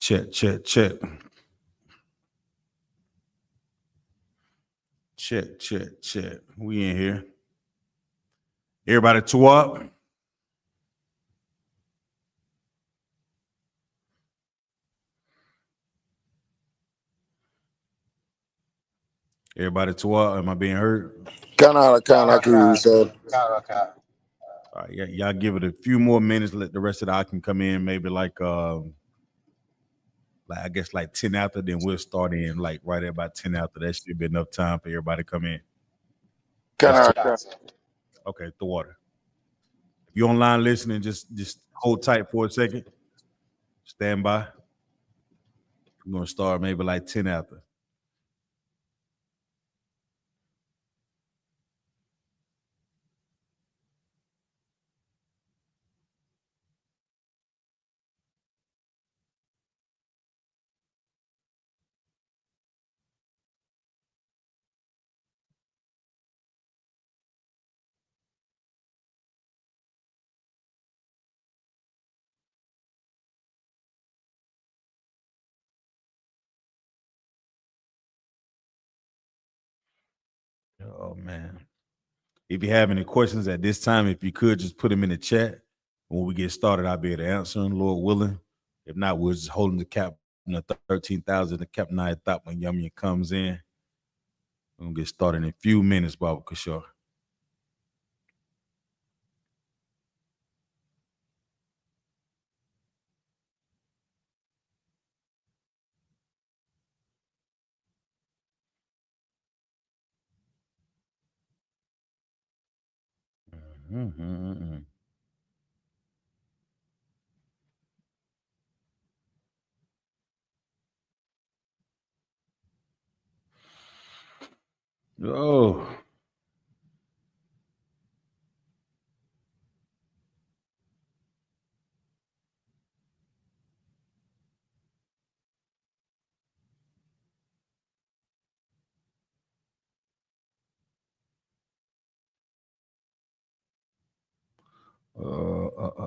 Check, check, check. Check, check, check. We in here. Everybody to up. Everybody to up. Am I being heard? Kind of, I can say. All right, y'all give it a few more minutes. Let the rest of the I can come in. Maybe like I guess like 10 after. Then we'll start in like right at about 10 after. That should be enough time for everybody to come in. Okay, the water. If you're online listening, just hold tight for a second. Stand by. I'm gonna start maybe like 10 after. Oh man. If you have any questions at this time, if you could just put them in the chat. When we get started, I'll be able to answer them, Lord willing. If not, we're just holding the cap on the 13,000. The Captain Nayathaq when Yummy comes in. We're gonna get started in a few minutes, Baba Kishore. Oh. Oh.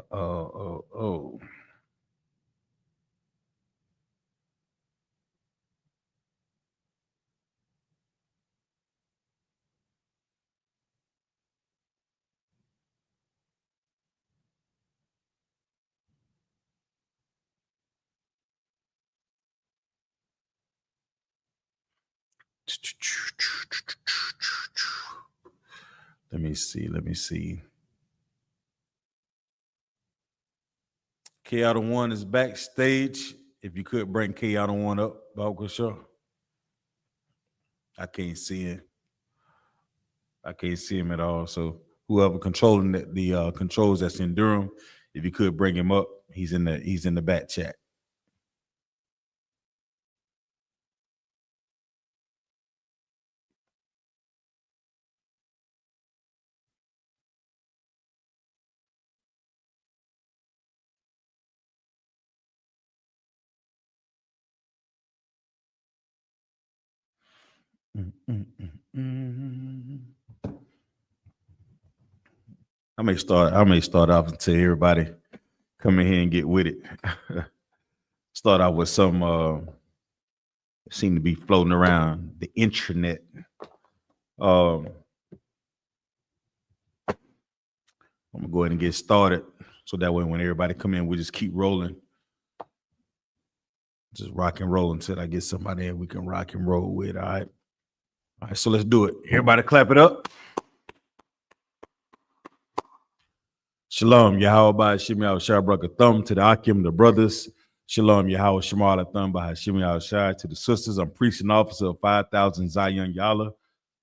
Let me see. K out of one is backstage. If you could bring K out of one up, Baba Kishore. I can't see him. I can't see him at all. So whoever controlling the controls that's in Durham, if you could bring him up, he's in the back chat. I may start off and tell everybody come in here and get with it. Start off with some seem to be floating around the intranet. I'm gonna go ahead and get started so that way when everybody come in, we just keep rolling. Just rock and roll until I get somebody in we can rock and roll with. All right. All right, so let's do it. Everybody clap it up. Shalom, Yahweh Shimi al-Shabrak thumb to the Akim, the brothers. Shalom, Yahweh Shemal thumb by Hashimi al-Shai to the sisters. I'm priest and officer of 5,000 Zion Yala.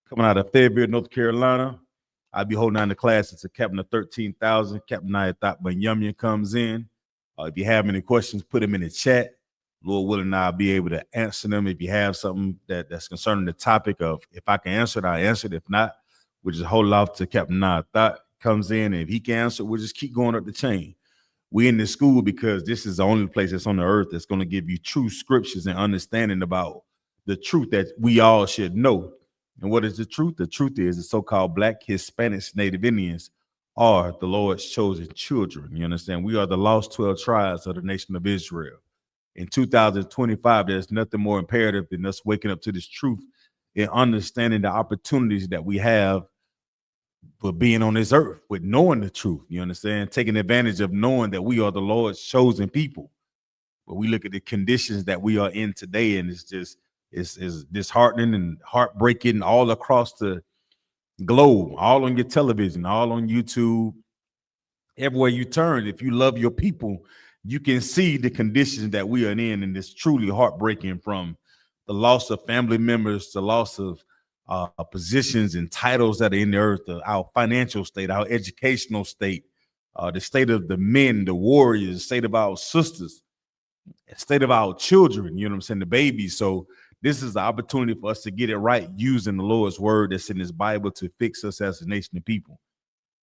Coming out of Fayetteville, North Carolina. I'll be holding on the class. It's a captain of 13,000. Captain Nayathaq when Yummy comes in. If you have any questions, put them in the chat. Lord willing, I'll be able to answer them. If you have something that's concerning the topic of, if I can answer it, I'll answer it. If not, we'll just hold it off to Captain Nayathaq comes in. And if he can answer, we'll just keep going up the chain. We in this school because this is the only place that's on the earth that's going to give you true scriptures and understanding about the truth that we all should know. And what is the truth? The truth is the so-called Black, Hispanics, Native Indians are the Lord's chosen children. You understand? We are the lost 12 tribes of the nation of Israel. in 2025, there's nothing more imperative than us waking up to this truth and understanding the opportunities that we have for being on this earth, with knowing the truth. You understand? Taking advantage of knowing that we are the Lord's chosen people. But we look at the conditions that we are in today, and it's disheartening and heartbreaking all across the globe, all on your television, all on YouTube, everywhere you turn. If you love your people, you can see the conditions that we are in, and it's truly heartbreaking, from the loss of family members, the loss of positions and titles that are in the earth, our financial state, our educational state, the state of the men, the warriors, the state of our sisters, the state of our children, you know what I'm saying, the babies. So this is the opportunity for us to get it right, using the Lord's word that's in his Bible to fix us as a nation of people.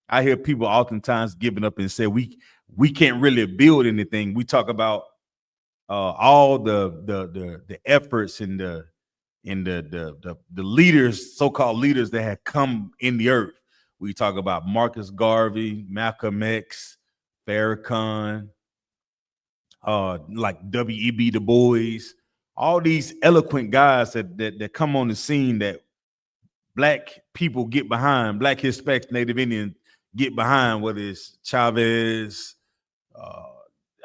I hear people oftentimes giving up and say we can't really build anything. We talk about all the efforts and the leaders, so-called leaders that have come in the earth. We talk about Marcus Garvey, Malcolm X, Farrakhan, like W.E.B. Du Bois, all these eloquent guys that come on the scene that Black people get behind, Black, Hispanic, Native Indian get behind, whether it's Chavez,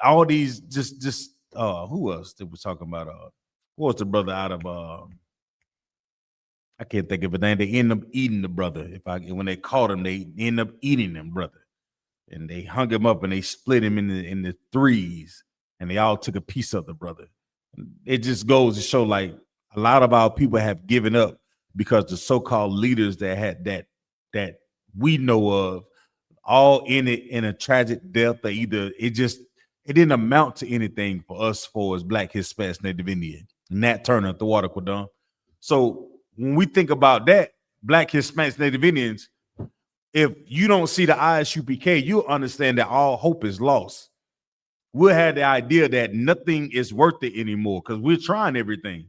all these just who else that we're talking about? What was the brother out of I can't think of it. They end up eating the brother. When they caught him, they end up eating him, brother. And they hung him up and they split him in the threes, and they all took a piece of the brother. It just goes to show, like, a lot of our people have given up because the so-called leaders that had that we know of, all in it in a tragic death, or either it didn't amount to anything for us, for as Black, Hispanic, Native Indian, Nat Turner, Thawada. So when we think about that, Black, Hispanics, Native Indians, if you don't see the I.S.U.P.K, you'll understand that all hope is lost. We'll have the idea that nothing is worth it anymore because we're trying everything.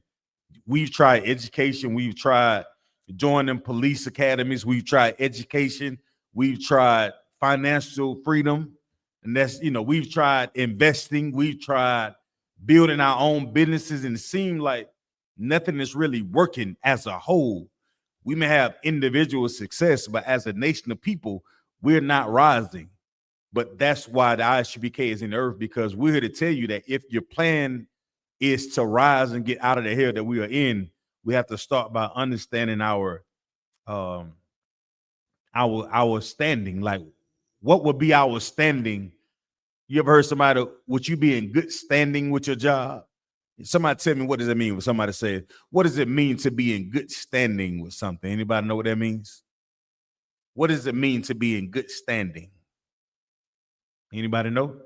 We've tried education. We've tried joining police academies. We've tried education. We've tried financial freedom. And that's, we've tried investing. We've tried building our own businesses, and it seemed like nothing is really working as a whole. We may have individual success, but as a nation of people, we're not rising. But that's why the I.S.U.P.K is in the earth, because we're here to tell you that if your plan is to rise and get out of the hell that we are in, we have to start by understanding our standing. Like, what would be our standing? You ever heard somebody, would you be in good standing with your job? Somebody tell me, what does it mean when somebody says, what does it mean to be in good standing with something? Anybody know what that means? What does it mean to be in good standing? Anybody know?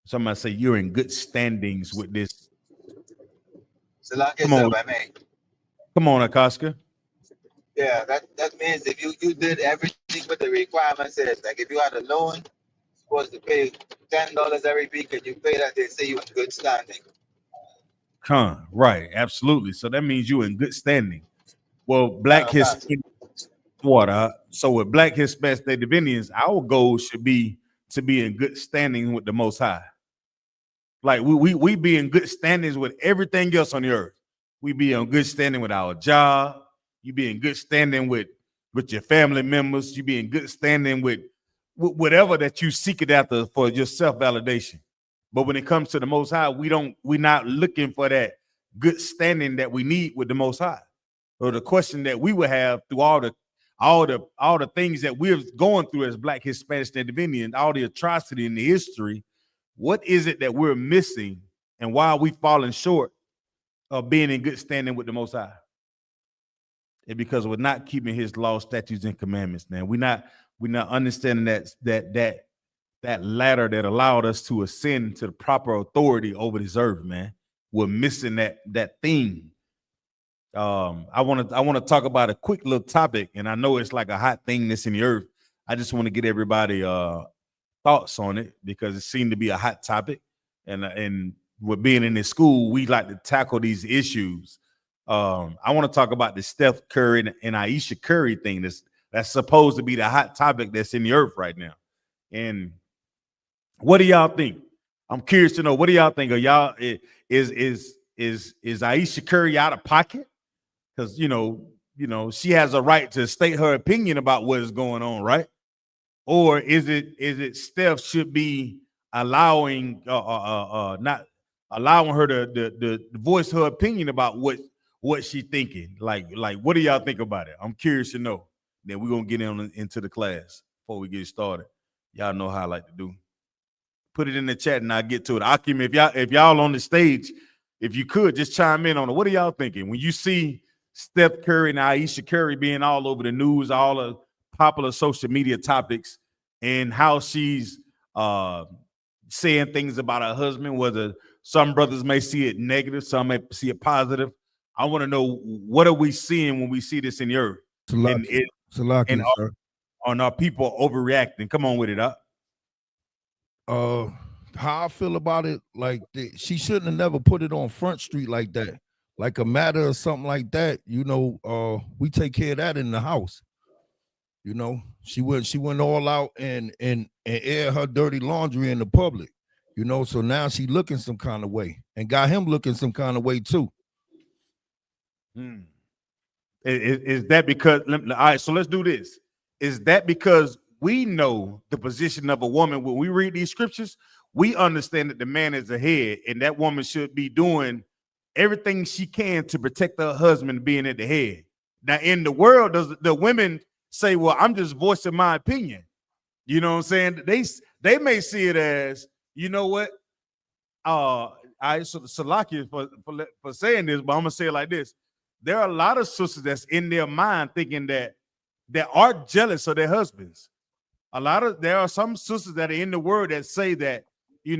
Somebody say you're in good standings with this. Come on, Akaska. Yeah, that means if you did everything what the requirement says, like if you had a loan, supposed to pay $10 every week, and you pay that, they say you're in good standing. Right, absolutely. So that means you're in good standing. Well, Black Hispanic water. So with Black, Hispanic, Native Indians, our goal should be to be in good standing with the Most High. Like we be in good standings with everything else on the earth. We be in good standing with our job. You be in good standing with your family members. You be in good standing with whatever that you seek it after for your self-validation. But when it comes to the Most High, we're not looking for that good standing that we need with the Most High. Or the question that we would have through all the things that we're going through as Black, Hispanic, Native Indian, all the atrocity in the history, what is it that we're missing, and why are we falling short of being in good standing with the Most High? And because we're not keeping his laws, statutes, and commandments, man. We're not understanding that ladder that allowed us to ascend to the proper authority over this earth, man. We're missing that thing. I want to talk about a quick little topic, and I know it's like a hot thing that's in the earth. I just want to get everybody thoughts on it, because it seemed to be a hot topic, and with being in this school, we like to tackle these issues. I want to talk about the Steph Curry and Ayesha Curry thing that's supposed to be the hot topic that's in the earth right now. And what do y'all think? I'm curious to know, what do y'all think? Are y'all is I.S.U.P.K out of pocket? Because you know she has a right to state her opinion about what is going on, right? Or is it Steph should be allowing not allowing her to voice her opinion about what she thinking? Like what do y'all think about it? I'm curious to know. Then we're gonna get into the class before we get started. Y'all know how I like to do. Put it in the chat and I'll get to it. Akim, if y'all on the stage, if you could just chime in on it. What are y'all thinking when you see Steph Curry and I.S.U.P.K being all over the news, all the popular social media topics, and how she's saying things about her husband, whether some brothers may see it negative, some may see it positive. I want to know, what are we seeing when we see this in the earth? And are people overreacting? Come on with it, up. How I feel about it, like she shouldn't have never put it on Front Street like that, like a matter or something like that. You know, we take care of that in the house. You know, she went all out and air her dirty laundry in the public. You know, so now she looking some kind of way and got him looking some kind of way too. Is that because? All right, so let's do this. Is that because we know the position of a woman when we read these scriptures? We understand that the man is the head, and that woman should be doing everything she can to protect her husband being at the head. Now, in the world, does the women say, "Well, I'm just voicing my opinion"? You know what I'm saying? They may see it as, you know what? Salaki for saying this, but I'm gonna say it like this: there are a lot of sisters that's in their mind thinking that they are jealous of their husbands. There are some sisters that are in the word that say that, he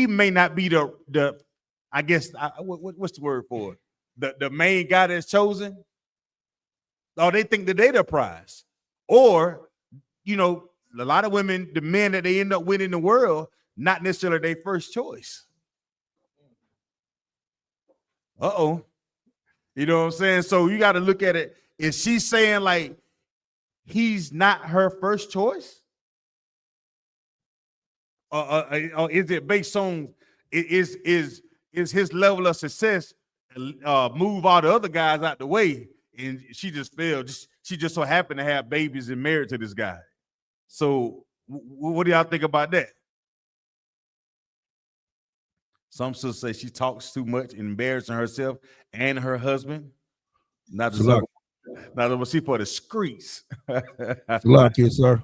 may not be the I guess what's the word for it? The main guy that's chosen. Or they think that they're the prize. Or, a lot of women, the men that they end up with in the world, not necessarily their first choice. You know what I'm saying? So you got to look at it. Is she saying like he's not her first choice? Or is it based on is his level of success move all the other guys out the way, and she just failed? She just so happened to have babies and married to this guy. So what do y'all think about that? Some sisters say she talks too much, embarrassing herself and her husband. Not to see for the streets. Lucky, sir.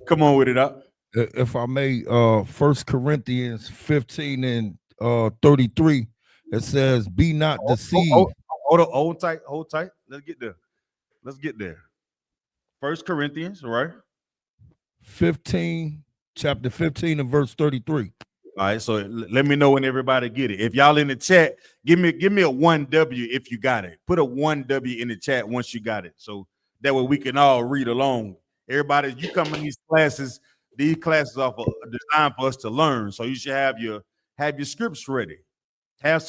Come on with it up. If I may, 1 Corinthians 15 and 33, it says, "Be not deceived." Hold tight. Let's get there. 1 Corinthians, right? 15, chapter 15 and verse 33. All right, so let me know when everybody get it. If y'all in the chat, give me a 1W if you got it. Put a 1W in the chat once you got it, so that way we can all read along. Everybody, you come in these classes are designed for us to learn. So you should have your scripts ready. Have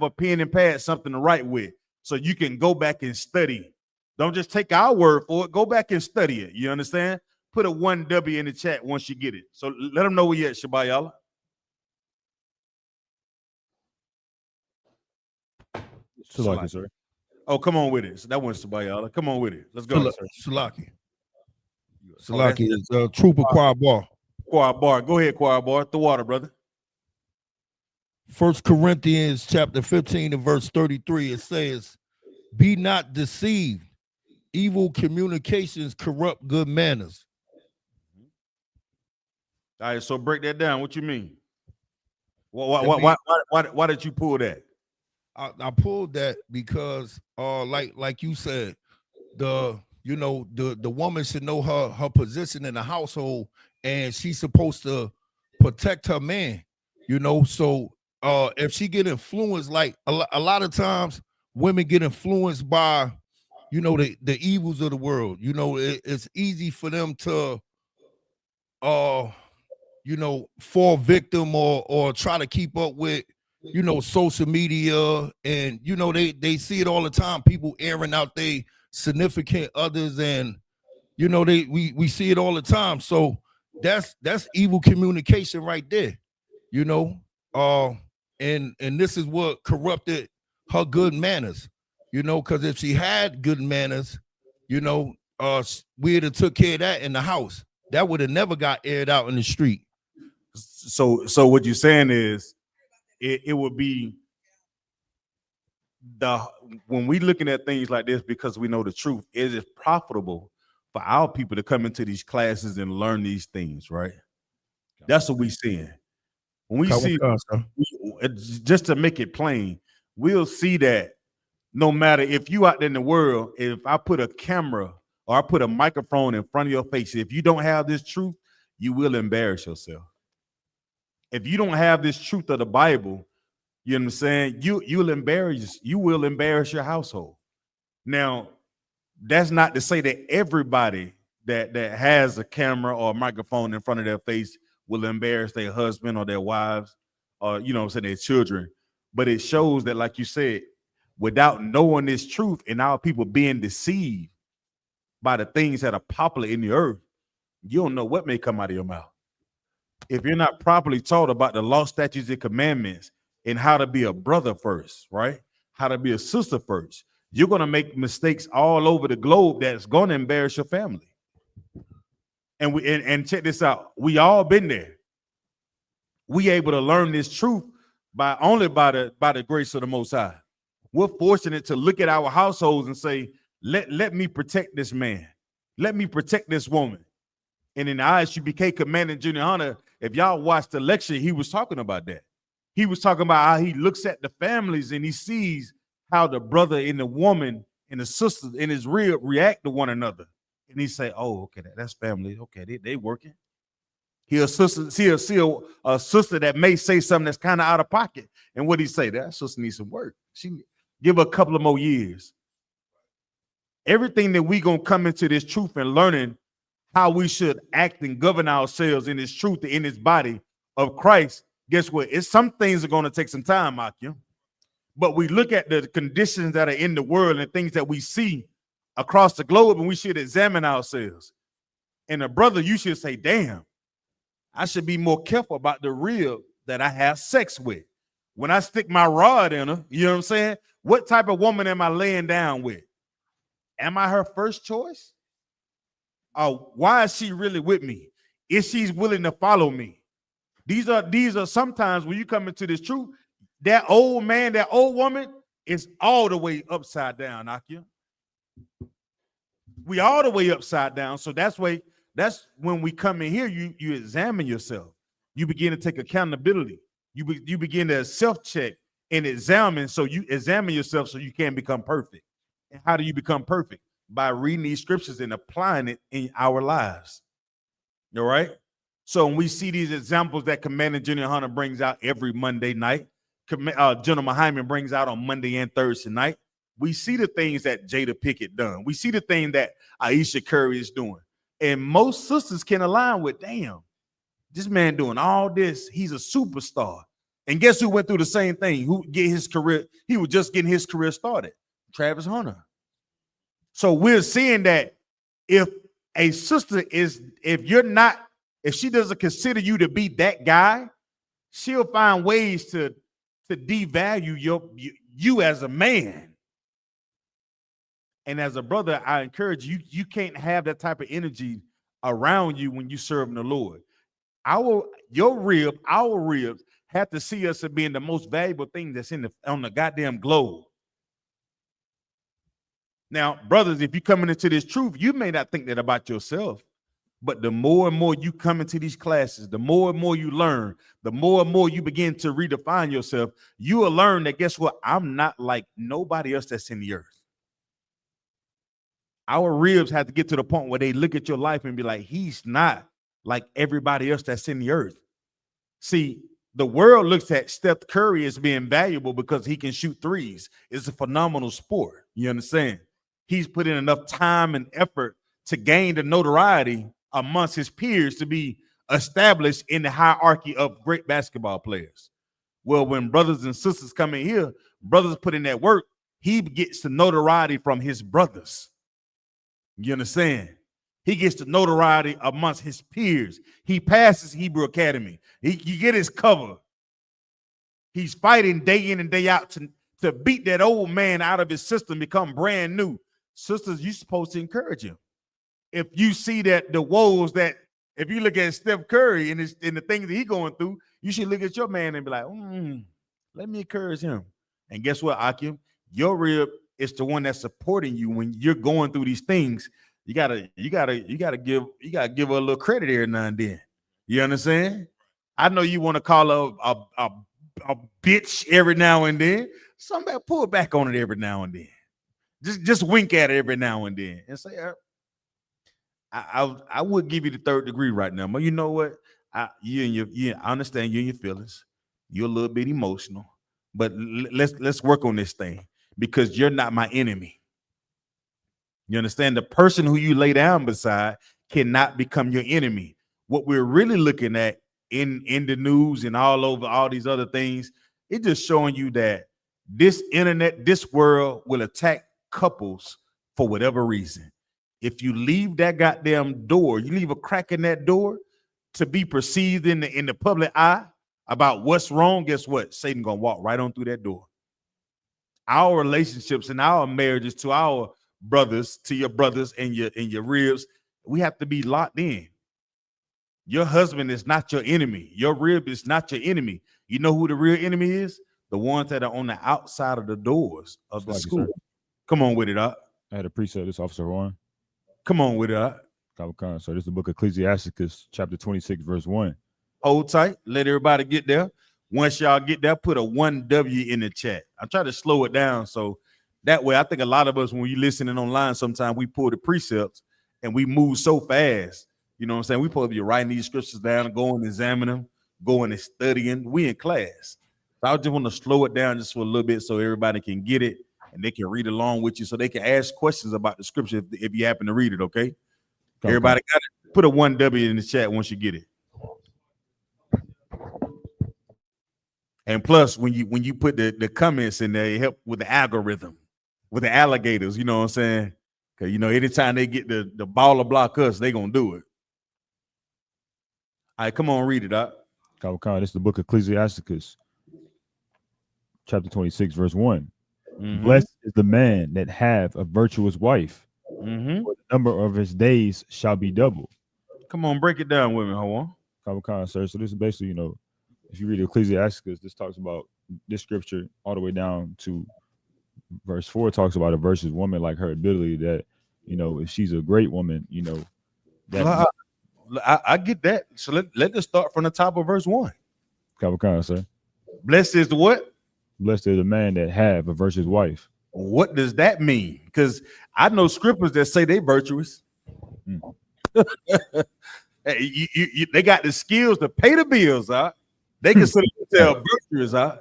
a pen and pad, something to write with, so you can go back and study. Don't just take our word for it. Go back and study it. You understand? Put a 1W in the chat once you get it. So let them know where you at, Shabayala. Salaki, sir. Oh, come on with it. So that one's Shabayala. Come on with it. Let's go. Salaki is Trooper Choir Bar. Choir Bar. Go ahead, Choir Bar. The water, brother. 1 Corinthians chapter 15 and verse 33, it says, "Be not deceived. Evil communications corrupt good manners." All right, so break that down. What you mean? Why did you pull that? I pulled that because like you said, the woman should know her position in the household, and she's supposed to protect her man. So if she get influenced, like a lot of times women get influenced by the evils of the world. It's easy for them to fall victim or try to keep up with social media, and they see it all the time, people airing out their significant others, and we see it all the time. So that's evil communication right there, you know. And this is what corrupted her good manners, you know, because if she had good manners, you know, we'd have took care of that in the house. That would have never got aired out in the street. So what you're saying is it would be when we looking at things like this, because we know the truth, it is profitable for our people to come into these classes and learn these things, right? That's what we seeing. When we see, just to make it plain, we'll see that no matter if you out there in the world, if I put a camera or I put a microphone in front of your face, if you don't have this truth, you will embarrass yourself. If you don't have this truth of the Bible, you know what I'm saying? You will embarrass your household. Now, that's not to say that everybody that has a camera or a microphone in front of their face will embarrass their husband or their wives or, you know what I'm saying, their children. But it shows that, like you said, without knowing this truth and our people being deceived by the things that are popular in the earth, you don't know what may come out of your mouth. If you're not properly taught about the law, statutes, and commandments and how to be a brother first, right? How to be a sister first, you're going to make mistakes all over the globe that's going to embarrass your family. And check this out. We all been there. We able to learn this truth by the grace of the Most High. We're fortunate to look at our households and say, let me protect this man. Let me protect this woman. And in the I.S.U.P.K commanding Junior Hunter, if y'all watched the lecture, he was talking about that. He was talking about how he looks at the families and he sees how the brother and the woman and the sister in his real react to one another. And he say, oh, okay, that's family. Okay, they working. He'll see a sister that may say something that's kind of out of pocket. And what he say? That sister needs some work. She give her a couple of more years. Everything that we gonna come into this truth and learning how we should act and govern ourselves in this truth, in this body of Christ. Guess what? Some things are going to take some time, Akim. But we look at the conditions that are in the world and things that we see across the globe, and we should examine ourselves. And a brother, you should say, damn, I should be more careful about the real that I have sex with. When I stick my rod in her, you know what I'm saying? What type of woman am I laying down with? Am I her first choice? Why is she really with me? If she's willing to follow me. These are sometimes when you come into this truth, that old man, that old woman is all the way upside down, Akia. We all the way upside down. So that's when we come in here, you examine yourself. You begin to take accountability. You begin to self-check and examine. So you examine yourself so you can become perfect. And how do you become perfect? By reading these scriptures and applying it in our lives. All right. So when we see these examples that Commander Junior Hunter brings out every Monday night, General Hyman brings out on Monday and Thursday night, we see the things that Jada Pickett done. We see the thing that Aisha Curry is doing. And most sisters can align with, damn, this man doing all this. He's a superstar. And guess who went through the same thing? Who get his career? He was just getting his career started. Travis Hunter. So we're seeing that if a sister if she doesn't consider you to be that guy, she'll find ways to devalue you as a man. And as a brother, I encourage you, you can't have that type of energy around you when you serve the Lord. Our ribs have to see us as being the most valuable thing that's on the goddamn globe. Now, brothers, if you're coming into this truth, you may not think that about yourself, but the more and more you come into these classes, the more and more you learn, the more and more you begin to redefine yourself, you will learn that, guess what? I'm not like nobody else that's in the earth. Our ribs have to get to the point where they look at your life and be like, he's not like everybody else that's in the earth. See, the world looks at Steph Curry as being valuable because he can shoot threes. It's a phenomenal sport. You understand? He's put in enough time and effort to gain the notoriety amongst his peers to be established in the hierarchy of great basketball players. Well, when brothers and sisters come in here, brothers put in that work, he gets the notoriety from his brothers. You understand? He gets the notoriety amongst his peers. He passes Hebrew Academy. You get his cover. He's fighting day in and day out to beat that old man out of his system, become brand new. Sisters, you're supposed to encourage him. If you see that the woes that, if you look at Steph Curry and the things that he's going through, you should look at your man and be like, let me encourage him. And guess what, Akim? Your rib is the one that's supporting you when you're going through these things. You gotta give her a little credit every now and then. You understand? I know you want to call her a bitch every now and then. Somebody pull back on it every now and then. Just wink at it every now and then and say, I would give you the third degree right now, but you know what? I understand you and your feelings. You're a little bit emotional, but let's work on this thing because you're not my enemy. You understand? The person who you lay down beside cannot become your enemy. What we're really looking at in the news and all over all these other things, it's just showing you that this internet, this world will attack couples for whatever reason. If you leave that goddamn door, you leave a crack in that door to be perceived in the public eye about what's wrong, guess what? Satan gonna walk right on through that door. Our relationships and our marriages to our brothers, to your brothers and your ribs, we have to be locked in. Your husband is not your enemy. Your rib is not your enemy. You know who the real enemy is? The ones that are on the outside of the doors of the school. Come on with it, up. I had a precept, this Officer Warren. Come on with it, up. So this is the book of Ecclesiasticus, chapter 26, verse 1. Hold tight. Let everybody get there. Once y'all get there, put a 1W in the chat. I try to slow it down so that way I think a lot of us, when you're listening online, sometimes we pull the precepts and we move so fast. You know what I'm saying? We supposed to be writing these scriptures down and going and examine them, going and studying. We in class. So I just want to slow it down just for a little bit so everybody can get it and they can read along with you so they can ask questions about the scripture if you happen to read it, okay? Everybody got it? Put a 1W in the chat once you get it. And plus, when you put the comments in there, it help with the algorithm, with the alligators, you know what I'm saying? Because, anytime they get the ball to block us, they going to do it. All right, come on, read it up. This is the book of Ecclesiasticus, chapter 26, verse 1. Mm-hmm. Blessed is the man that have a virtuous wife, for the number of his days shall be double. Come on, break it down with me, hold on. Sir. So this is basically, if you read Ecclesiasticus, this talks about this scripture all the way down to verse 4 talks about a virtuous woman, like her ability that, if she's a great woman, that I get that. So let us start from the top of verse 1. Sir. Blessed is the what? Blessed is the man that have a virtuous wife. What does that mean? Because I know scriptures that say they virtuous. They got the skills to pay the bills, huh? They can tell virtuous, huh?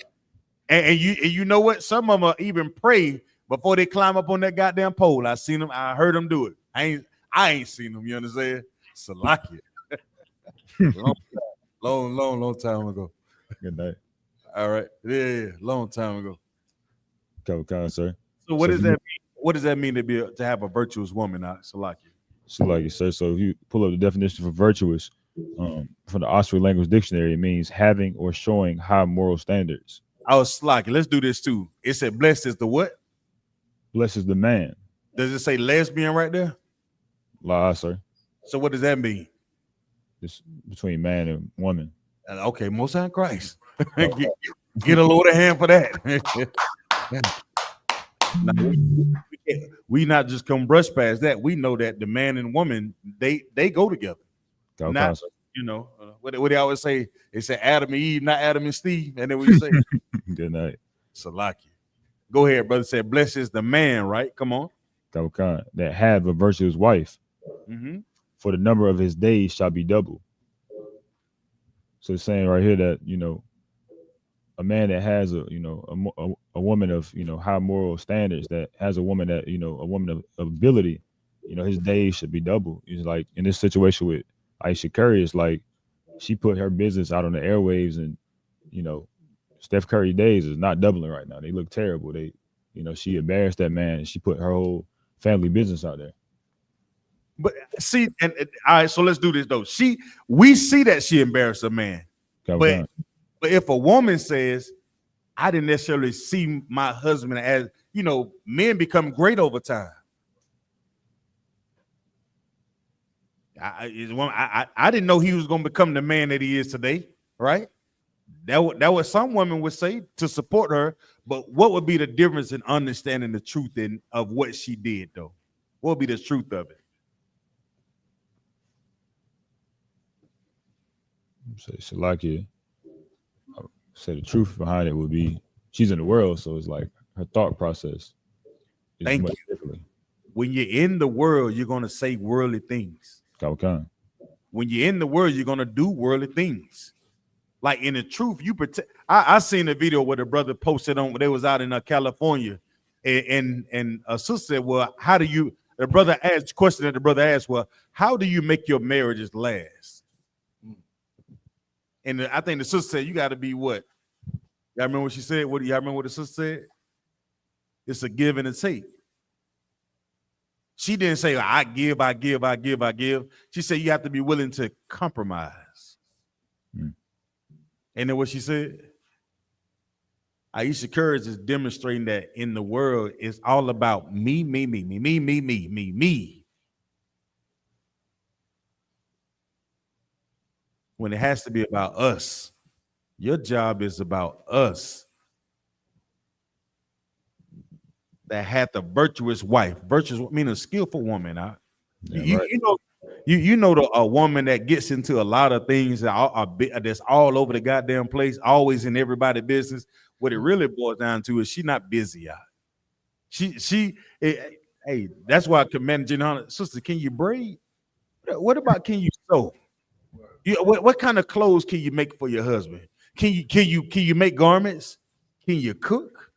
And you know what? Some of them even pray before they climb up on that goddamn pole. I seen them. I heard them do it. I ain't seen them. You understand? Salakia. long time ago. Good night. All right. Yeah, long time ago. Sir. So what does that mean? What does that mean to have a virtuous woman, Salakia? Salakia, sir. So if you pull up the definition for virtuous, from the Oxford Language Dictionary, it means having or showing high moral standards. Oh, Salakia. Let's do this too. It said blessed is the what? Blessed is the man. Does it say lesbian right there? La, sir. So what does that mean? It's between man and woman. Okay, Most High Christ. Get a load of hand for that. Now, we not just come brush past that. We know that the man and woman, they go together. Not, what they always say, they say Adam and Eve, not Adam and Steve. And then we say, good night. Salakia. Go ahead, brother. Said, blessed is the man, right? Come on. That have a virtuous wife. For the number of his days shall be double. So it's saying right here that, a man that has a woman of, high moral standards, that has a woman that, a woman of ability, his days should be double. It's like in this situation with I.S.U.P.K, it's like she put her business out on the airwaves and, Steph Curry days is not doubling right now. They look terrible. She embarrassed that man and she put her whole family business out there. But see, and all right, so let's do this though. We see that she embarrassed a man, Okay. but if a woman says, "I didn't necessarily see my husband as," men become great over time. I didn't know he was going to become the man that he is today, right? That what some women would say to support her, but what would be the difference in understanding the truth of what she did, though? What would be the truth of it? Say Shalakia. Say the truth behind it would be she's in the world, so it's like her thought process is Thank much you. differently. When you're in the world, you're going to say worldly things. Okay. When you're in the world, you're going to do worldly things. Like in the truth, you protect. I seen a video where the brother posted on. They was out in California, and a sister said, "Well, how do you?" The brother asked question that the brother asked, "Well, how do you make your marriages last?" And I think the sister said, "You got to be what?" Y'all remember what she said? What do y'all remember what the sister said? It's a give and a take. She didn't say, "I give, I give, I give, I give." She said, "You have to be willing to compromise." And then what she said? I.S.U.P.K is demonstrating that in the world, it's all about me, me, me, me, me, me, me, me, me. When it has to be about us. Your job is about us. That had the virtuous wife. Virtuous meaning a skillful woman. Yeah, You know a woman that gets into a lot of things that's all over the goddamn place, always in everybody's business. What it really boils down to is she not busy. Hey, that's why I commend Jen. Sister, can you braid? What about can you sew? What kind of clothes can you make for your husband? Can you make garments? Can you cook?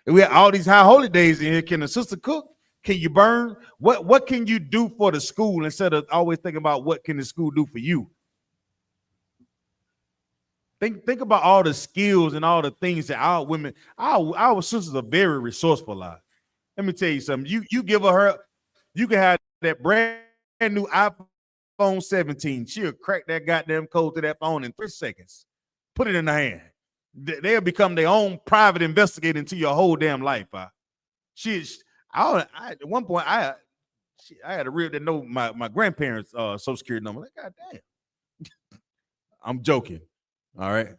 We have all these high holy days in here. Can the sister cook? Can you burn? What can you do for the school instead of always thinking about what can the school do for you? Think about all the skills and all the things that our women, our sisters are very resourceful. Let me tell you something. You give her, you can have that brand new iPhone 17. She'll crack that goddamn code to that phone in 3 seconds. Put it in her hand. They'll become their own private investigator into your whole damn life. At one point, I had a real to know my grandparents' social security number. Like, God damn. I'm joking. All right.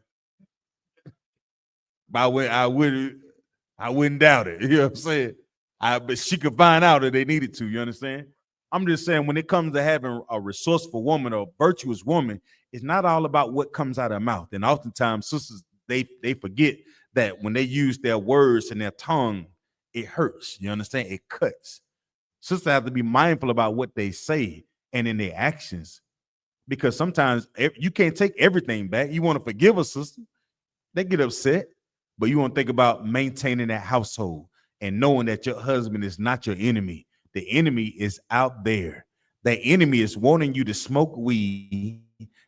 But I wouldn't doubt it. You know what I'm saying? But she could find out if they needed to. You understand? I'm just saying when it comes to having a resourceful woman or a virtuous woman, it's not all about what comes out of her mouth. And oftentimes sisters, they forget that when they use their words and their tongue, it hurts. You understand? It cuts. Sisters have to be mindful about what they say and in their actions. Because sometimes you can't take everything back. You want to forgive a sister. They get upset. But you want to think about maintaining that household and knowing that your husband is not your enemy. The enemy is out there. The enemy is wanting you to smoke weed.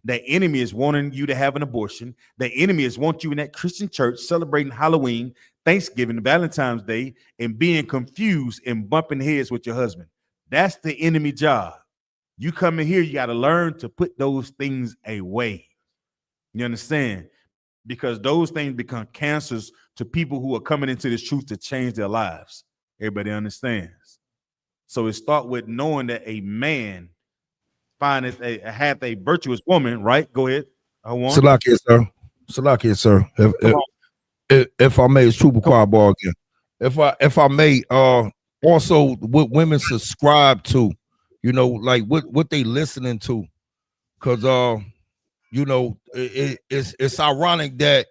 The enemy is wanting you to have an abortion. The enemy is wanting you in that Christian church celebrating Halloween, Thanksgiving, Valentine's Day, and being confused and bumping heads with your husband. That's the enemy job. You come in here, you got to learn to put those things away. You understand? Because those things become cancers to people who are coming into this truth to change their lives. Everybody understands. So it starts with knowing that a man hath a virtuous woman, right? Go ahead. Salakia, sir. If I may, it's Trooper Choir Bar again. If I may, also what women subscribe to, like what they listening to, because it's ironic that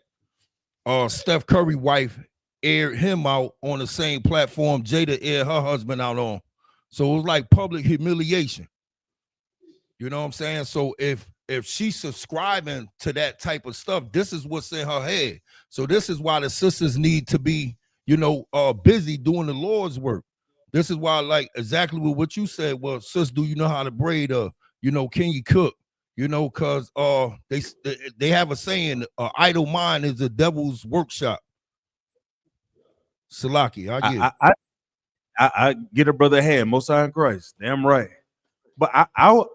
Steph Curry wife aired him out on the same platform Jada aired her husband out on. So it was like public humiliation. You know what I'm saying? So if she's subscribing to that type of stuff, this is what's in her head. So this is why the sisters need to be, busy doing the Lord's work. This is why, like exactly what you said. Well, sis, do you know how to braid? Can you cook? Because they have a saying, idle mind is the devil's workshop. Salaki, I get a brother hand, most high in Christ. Damn right. But I would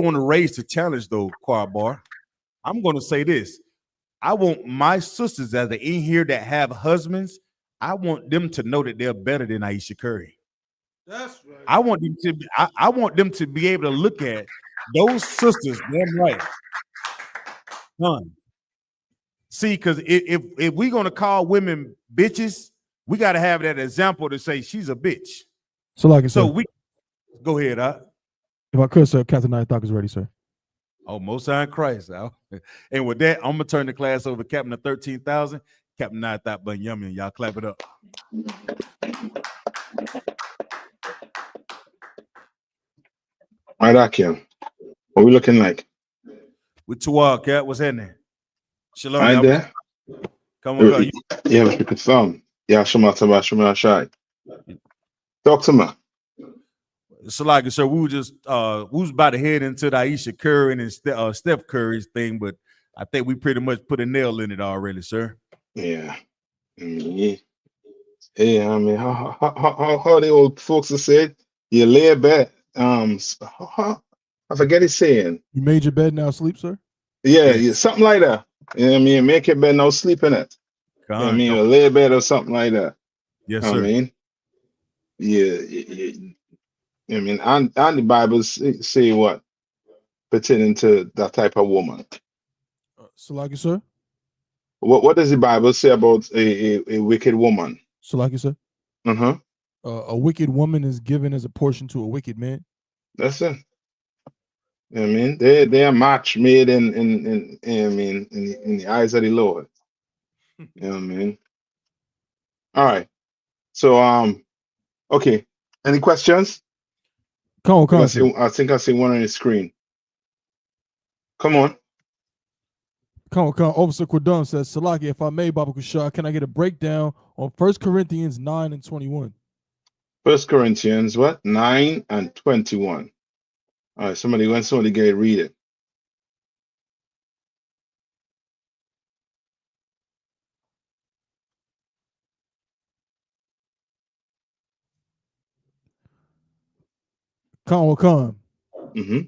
want to raise the challenge though, Quad Bar. I'm going to say this. I want my sisters that are in here that have husbands. I want them to know that they're better than Aisha Curry. That's right. I want them to. I want them to be able to look at those sisters. Damn right, son. See, because if we're gonna call women bitches, we got to have that example to say she's a bitch. So, like I So said, we go ahead, if I could, sir, Captain Nayathaq is ready, sir. Oh, most high in Christ. And with that, I'm gonna turn the class over to Captain of 13,000, Captain Nayathaq Bunyamin. Y'all clap it up. All right, Akim. What we looking like? With Tuwal, Cap, what's happening? Shalom, Right y'all. there. Come on, Yeah, speak a thumb. Yeah, Shema Tabah, Shema Shai. Talk to me. So like, sir, we was about to head into the Aisha Curry and Steph Curry's thing, but I think we pretty much put a nail in it already, sir. Yeah. I mean, I mean, how the old folks have said, you lay back. I forget his saying. You made your bed, now sleep, sir? Yeah, something like that. You know what I mean? Make your bed, no sleep in it. You know what I mean? A lay bed or something like that. Yes, sir. I mean, yeah. I mean, and the Bible say what? Pertaining to that type of woman. So, like you, sir? What does the Bible say about a wicked woman? So, like you, sir? Uh-huh. A wicked woman is given as a portion to a wicked man. That's it. You know what I mean, they are match made in the eyes of the Lord. You know what I mean? All right. So okay. Any questions? Come on, I think I see one on the screen. Come on. Come on. Officer Quadam says, Salaki, if I may, Baba Kushar, can I get a breakdown on 1 Corinthians 9 and 21? 1 Corinthians what? 9 and 21. All right, somebody get it, read it. Come. Mm-hmm.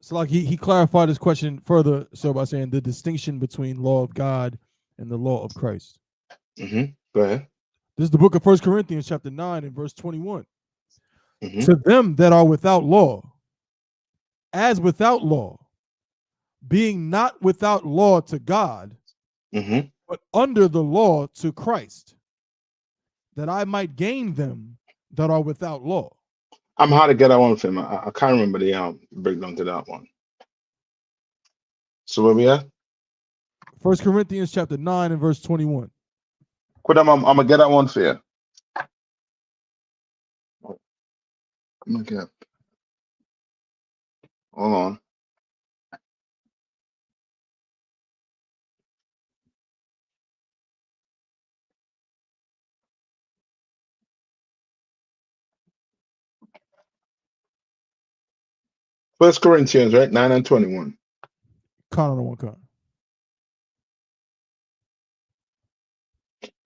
So like he clarified his question further, so by saying the distinction between law of God and the law of Christ. Mm-hmm. Go ahead. This is the book of 1 Corinthians chapter 9 and verse 21. Mm-hmm. To them that are without law, as without law, being not without law to God, Mm-hmm. but under the law to Christ, that I might gain them that are without law. I'm hard to get that one from him. I can't remember the breakdown to that one. So where we at? 1 Corinthians chapter 9 and verse 21. I'm gonna get that one for you. Okay. Hold on. First Corinthians, right? 9 and 21. Con on one con.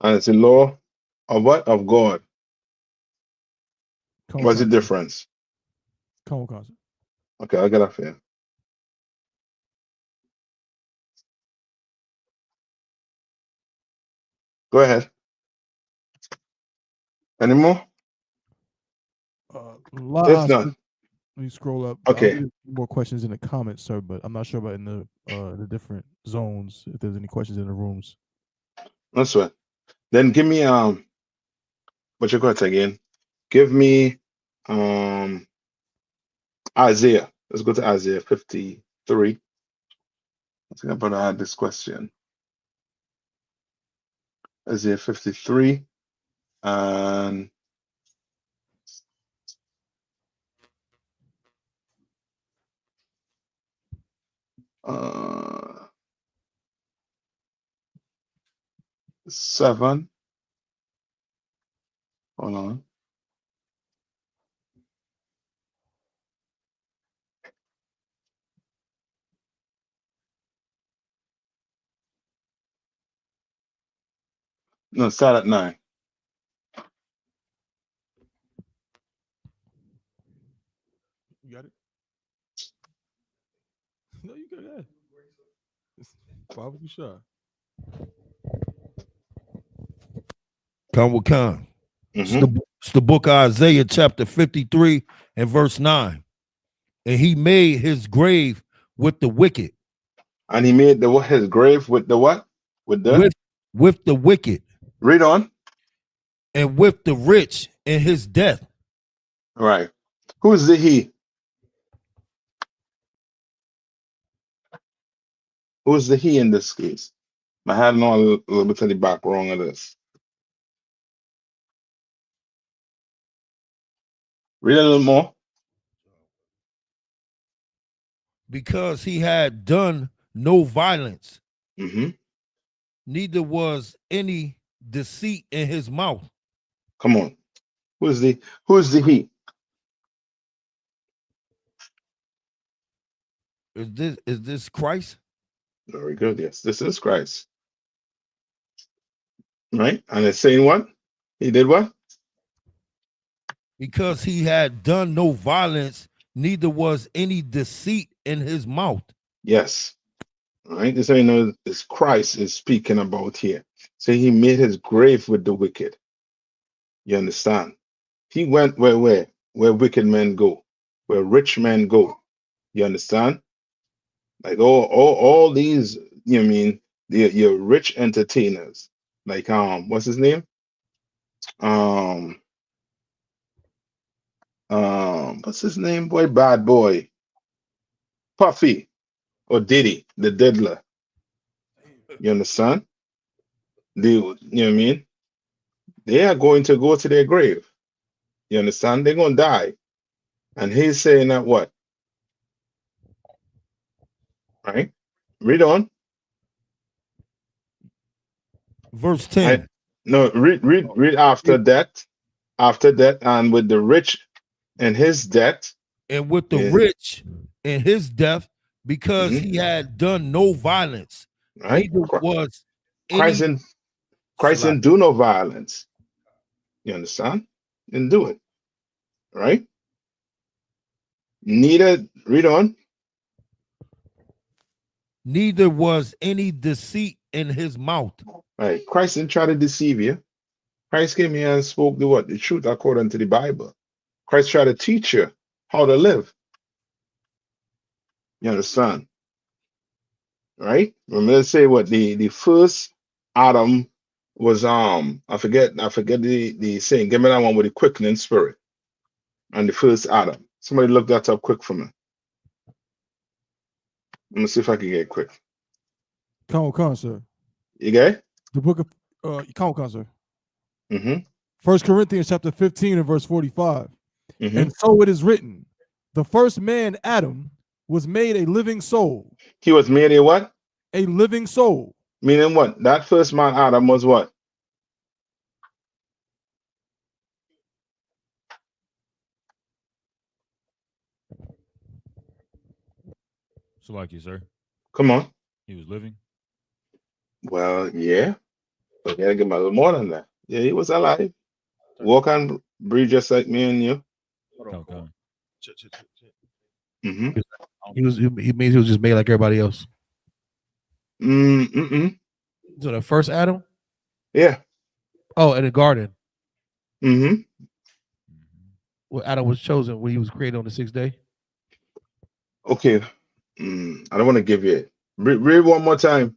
And it's the law of what? Of God. Con What's the difference? Con. Okay, I'll get that for you. Go ahead. Any more? If not, Let me scroll up. okay. I'll get more questions in the comments, sir, but I'm not sure about in the different zones if there's any questions in the rooms. That's right. Then give me what you got again? Give me Isaiah. Let's go to Isaiah 53. I think I'm gonna add this question. Isaiah 53 and uh 7. Hold on. No, start at 9. Yeah. Barbecue shot. Come with Khan. Mhm. It's the book of Isaiah, chapter 53 and verse 9. And he made his grave with the wicked. And he made his grave with the what? With the With the wicked. read on. And with the rich in his death. All right. Who's the he? Who's the he in this case? I had no little bit of the background of this. Read a little more. Because he had done no violence, Mm-hmm. neither was any deceit in his mouth. Come on. Who's the he? Is this Christ? Very good. Yes, this is Christ. Right? And it's saying what? He did what? Because he had done no violence, neither was any deceit in his mouth. Yes. All right. This ain't no it's Christ is speaking about here. So he made his grave with the wicked. You understand? He went where wicked men go, where rich men go. You understand? Like all these, you know what I mean, your rich entertainers. Like what's his name? What's his name? Boy, bad boy. Puffy or Diddy, the diddler. You understand? You know what I mean? They are going to go to their grave. You understand? They're gonna die. And he's saying that what? Right? Read on. Verse 10. No, read after that. After that, and with the rich and his debt. And with the Yeah. rich in his death, because Mhm. he had done no violence, Right? neither was Christ any didn't do no violence. You understand? Didn't do it. Right? Neither, read on. neither was any deceit in his mouth. Right. Christ didn't try to deceive you. Christ came here and spoke the what? The truth according to the Bible. Christ tried to teach you how to live. You understand? Right? Remember, let's say what the first Adam was I forget the saying. Give me that one with the quickening spirit. And the first Adam. Somebody look that up quick for me. Let me see if I can get it quick. Con, sir. You get it? The book of con, sir. Mm-hmm. 1 Corinthians chapter 15 and verse 45. Mm-hmm. And so it is written, the first man, Adam, was made a living soul. He was made a what? A living soul. Meaning what? That first man, Adam, was what? So like you, sir. Come on. He was living. Well, yeah. But you gotta give him a little more than that. Yeah, he was alive. Walk and breathe just like me and you. Okay. Mm-hmm. He means he was just made like everybody else. Mm-mm. So the first Adam? Yeah. Oh, in the garden. Mm-hmm. Well, Adam was chosen when he was created on the 6th day. Okay. I don't want to give you it. Read one more time.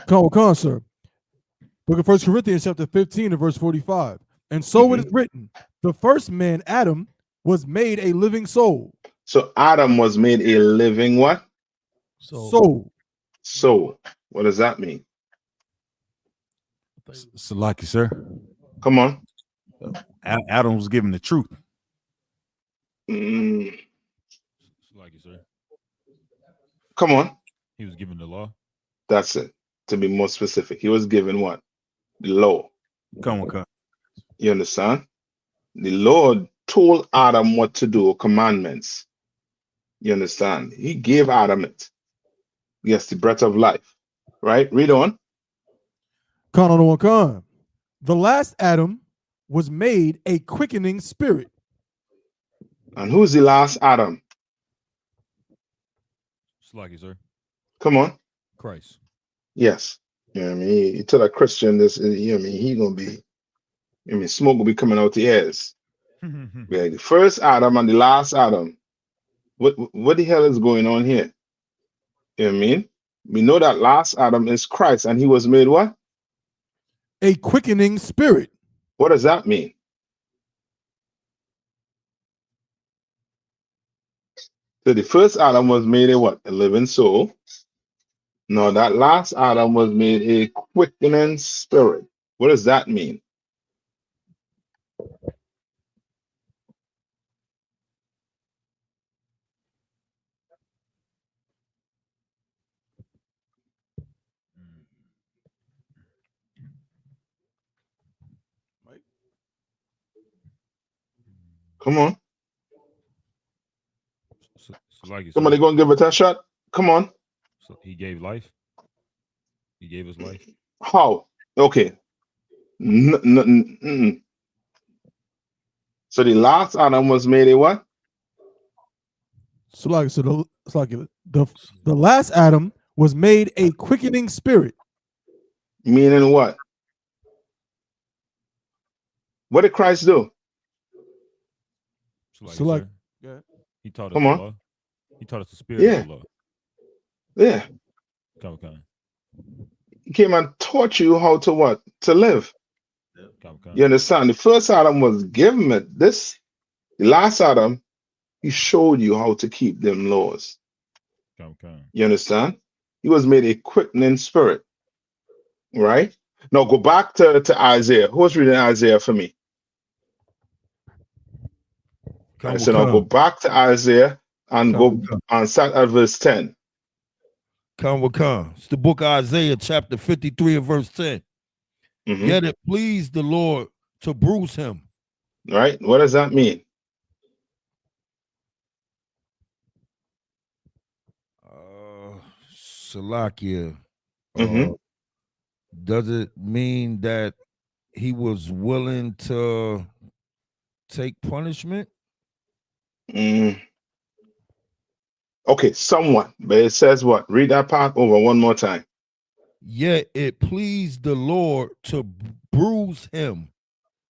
Con, sir. Book of 1 Corinthians chapter 15 and verse 45. And so it is written, the first man, Adam, was made a living soul. So Adam was made a living what? Soul. Soul. What does that mean? Salaki, sir. Come on. Adam was given the truth. Mm, So like you, sir. come on. He was given the law. That's it. To be more specific, he was given what? The law. Come on. You understand? The Lord told Adam what to do, commandments. You understand? He gave Adam it. Yes, the breath of life. Right? Read on. Con. The last Adam was made a quickening spirit. And who's the last Adam? So like you, sir. Come on. Christ. Yes. You know what I mean? You tell a Christian this, you know what I mean? He gonna be, I mean, smoke will be coming out the ears. Yeah, the first Adam and the last Adam. What the hell is going on here? You know what I mean? We know that last Adam is Christ, and he was made what? A quickening spirit. What does that mean? So the first Adam was made a what? A living soul. No, that last Adam was made a quickening spirit. What does that mean? Come on. So like you Somebody said, go and give it a shot. Come on. so he gave life. He gave us life. How? Okay. So the last Adam was made a what? So the last Adam was made a quickening spirit. Meaning what? What did Christ do? So like, yeah. he taught us Come the on. law. He taught us the spirit Yeah. of the law. Yeah. Okay. He came and taught you how to what? To live. Okay. You understand? The first Adam was given it. The last Adam, he showed you how to keep them laws. Okay. You understand? He was made a quickening spirit. Right? Now go back to Isaiah. Who's reading Isaiah for me? Come, So now go back to Isaiah and go and start at verse 10. Come. It's the book of Isaiah, chapter 53 and verse 10. Yet it pleased the Lord to bruise him. Right? What does that mean? Salakia. Does it mean that he was willing to take punishment? Okay, somewhat. But it says what? Read that part over one more time. Yet it pleased the Lord to bruise him.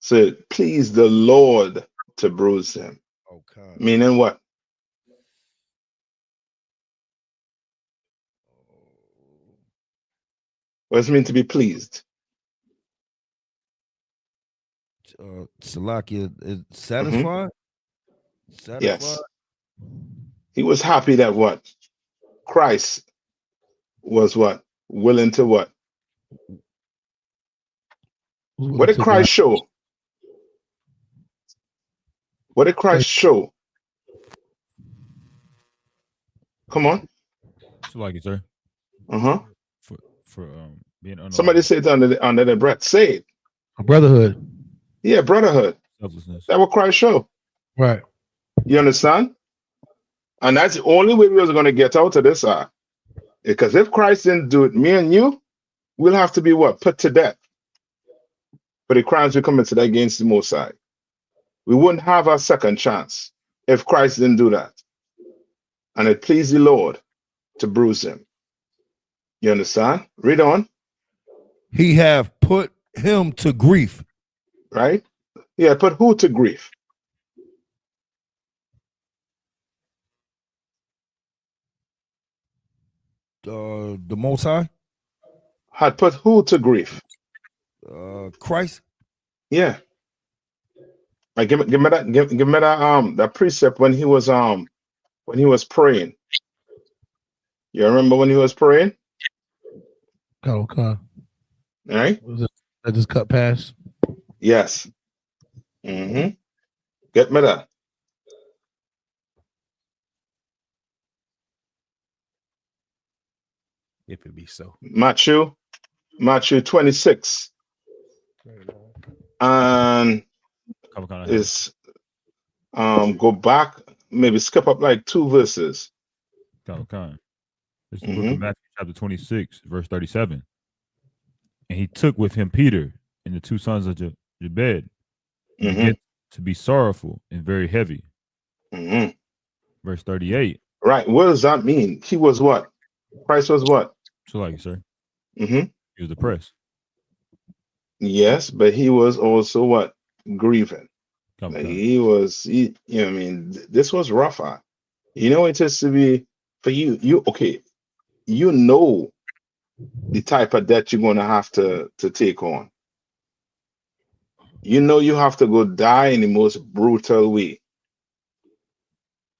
So it pleased the Lord to bruise him. Okay. Meaning what? What does it mean to be pleased? Salakia is satisfied? Satisfied? Yes. He was happy that what? Christ was what? Willing to what? What did Christ show? What did Christ show? Come on. So like it, sir. For being unlawful. Somebody say it under the breath. Say it. Brotherhood. Yeah, brotherhood. Selflessness. That's what Christ showed. Right. You understand? And that's the only way we was going to get out of this. Because if Christ didn't do it, me and you, we'll have to be what? Put to death for the crimes we committed against the Most High. We wouldn't have a second chance if Christ didn't do that. And it pleased the Lord to bruise him. You understand? Read on. He have put him to grief. Right? Yeah, put who to grief? The Most High? Had put who to grief? Christ. Yeah. Like, give me that precept when he was praying. You remember when he was praying? Okay. All right. I just cut past. Yes. Get me that. If it be so. Matthew 26. And is go back, maybe skip up like 2 verses. Okay. It's the book of Matthew chapter 26, verse 37. And he took with him Peter and the 2 sons of Jebed, and began to be sorrowful and very heavy. Verse 38. Right. What does that mean? He was what? Christ was what? So like, sir, Mm-hmm. he was depressed. Yes, but he was also what? Grieving. Come, Like come. you know what I mean? This was rough. You know, it is to be for you, okay, you know the type of debt you're gonna have to take on. You know you have to go die in the most brutal way.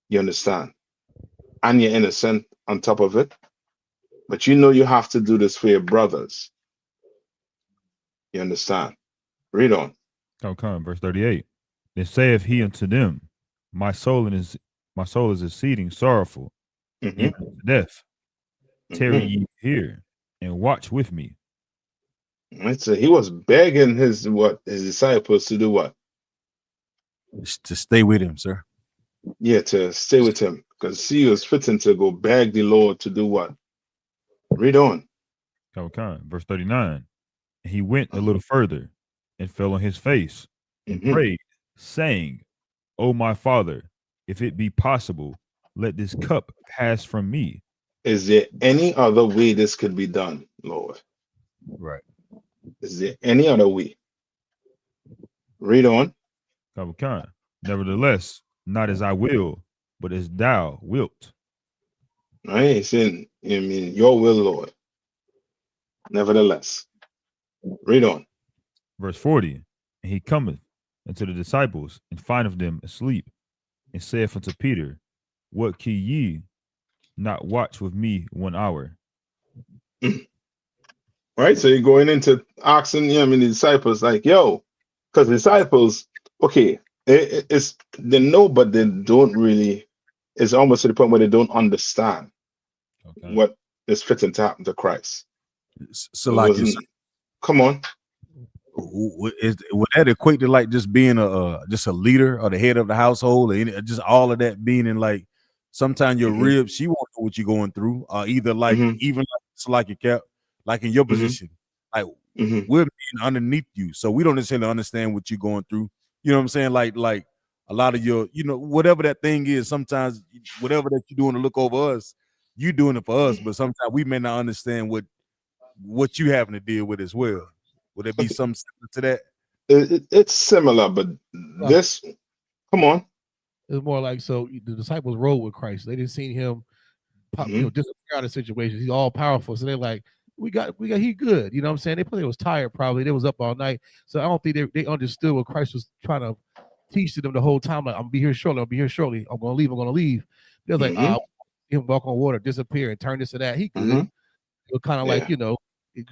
You understand? And you're innocent on top of it. But you know you have to do this for your brothers. You understand? Read on. Come, verse 38. Then saith he unto them, my soul is exceeding sorrowful, Mm-hmm. even unto death. Tarry Mm-hmm. ye here and watch with me. Right, so he was begging his disciples to do what? To stay with him, sir. Yeah, to stay with him. Because he was fitting to go beg the Lord to do what? Read on. Come, verse 39. And he went a little further and fell on his face and Mm-hmm. prayed, saying, O my Father, if it be possible, let this cup pass from me. Is there any other way this could be done, Lord? Right. Is there any other way? Read on. Come. Nevertheless, not as I will, but as thou wilt. Right? It's in, I mean, your will, Lord. Nevertheless. Read on. Verse 40. And he cometh unto the disciples and findeth them asleep, and saith unto Peter, what can ye not watch with me 1 hour? Right? So you're going into asking, the disciples, like, yo, because disciples, okay, it's they know, but they don't really, it's almost to the point where they don't understand what is fitting to happen to Christ. So It like wasn't, come on. Would that equate to like just being just a leader or the head of the household, or just all of that being in like sometimes your ribs, she won't know what you're going through, either like even like, it's like your cap, like in your position, like we're being underneath you, so we don't necessarily understand what you're going through. You know what I'm saying? Like a lot of your, whatever that thing is, sometimes whatever that you're doing to look over us, you doing it for us, but sometimes we may not understand what you having to deal with as well. Would it be something similar to that? It's similar, but this, come on. It's more like, so the disciples rode with Christ. They didn't see him pop, disappear out of situations. He's all powerful. So they're like, we got, he good. You know what I'm saying? They probably was tired, probably. They was up all night. So I don't think they understood what Christ was trying to teach to them the whole time. Like, I'm gonna be here shortly. I'm gonna leave. They was like, him walk on water, disappear, and turn this to that. He good. It was kind of like,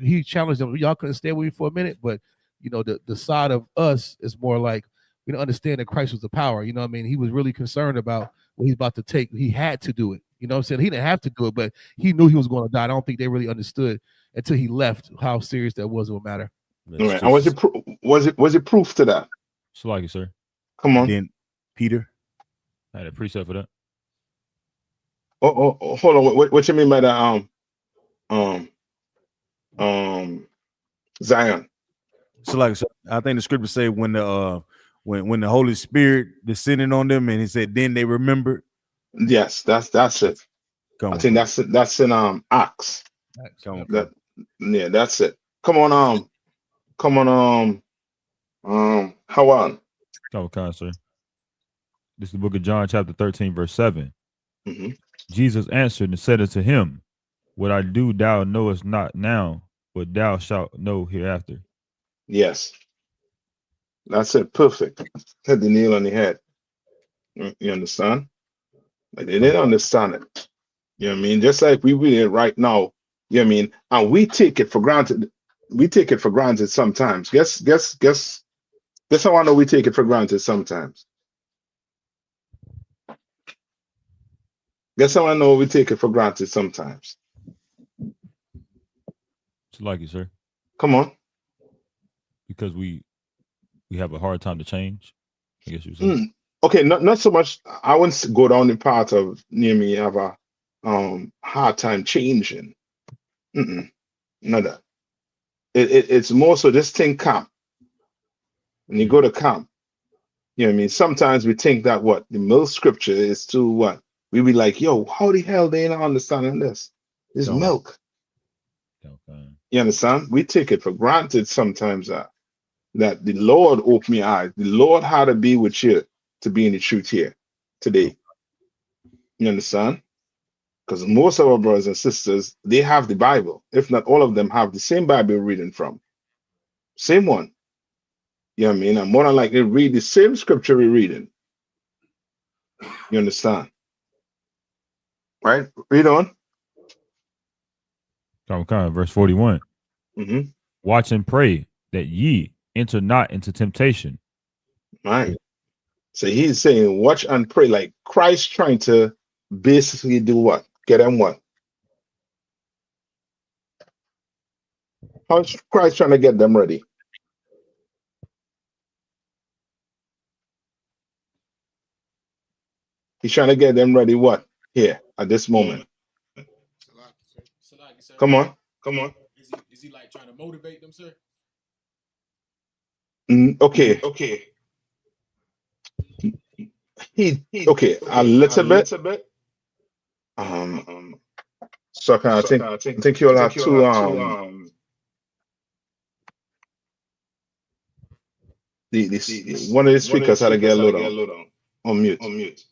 he challenged them. Y'all couldn't stay with me for a minute, but the side of us is more like, we don't understand that Christ was the power. You know what I mean? He was really concerned about what he's about to take. He had to do it. You know what I'm saying? He didn't have to do it, but he knew he was going to die. I don't think they really understood until he left how serious that was of a matter. All right. And was it proof to that? So like it, sir. Come on. Then Peter. I had a precept for that. Oh, hold on. What you mean by that? Zion. So like, I think the scriptures say when the Holy Spirit descended on them, and he said, then they remembered. Yes, that's it. I think that's in Acts. Yeah, that's it. Come on, Hawan. Okay, sir. This is the book of John, chapter 13, verse 7. Jesus answered and said unto him, what I do thou knowest not now, but thou shalt know hereafter. Yes. That's it. Perfect. Hit the nail on the head. You understand? Like they didn't understand it. You know what I mean? Just like we read it right now, you know what I mean? And we take it for granted. We take it for granted sometimes. Guess how I know we take it for granted sometimes. Guess how I know we take it for granted sometimes. It's like it, sir. Come on. Because we have a hard time to change, I guess you say. Okay, not so much. I wouldn't go down the path of me have a hard time changing. Not that. It's more so just think camp. When you go to camp, you know what I mean? Sometimes we think that what the middle scripture is to what? We be like, yo, how the hell they not understanding this? It's Don't. milk. Okay. You understand? We take it for granted sometimes that the Lord opened my eyes. The Lord had to be with you to be in the truth here today. You understand? Because most of our brothers and sisters, they have the Bible. If not all of them have the same Bible we're reading from. Same one. You know what I mean? And more than likely read the same scripture we're reading. You understand? Right? Read on. Okay. Verse 41. Mm-hmm. Watch and pray that ye enter not into temptation. Right. So he's saying, watch and pray, like Christ trying to basically do what? Get them what? How's Christ trying to get them ready? He's trying to get them ready what? Here, at this moment. Come on. Come on. Is he like trying to motivate them, sir? Okay. Okay. Okay, a little bit. So I think you'll have to one of the speakers had to get low on mute.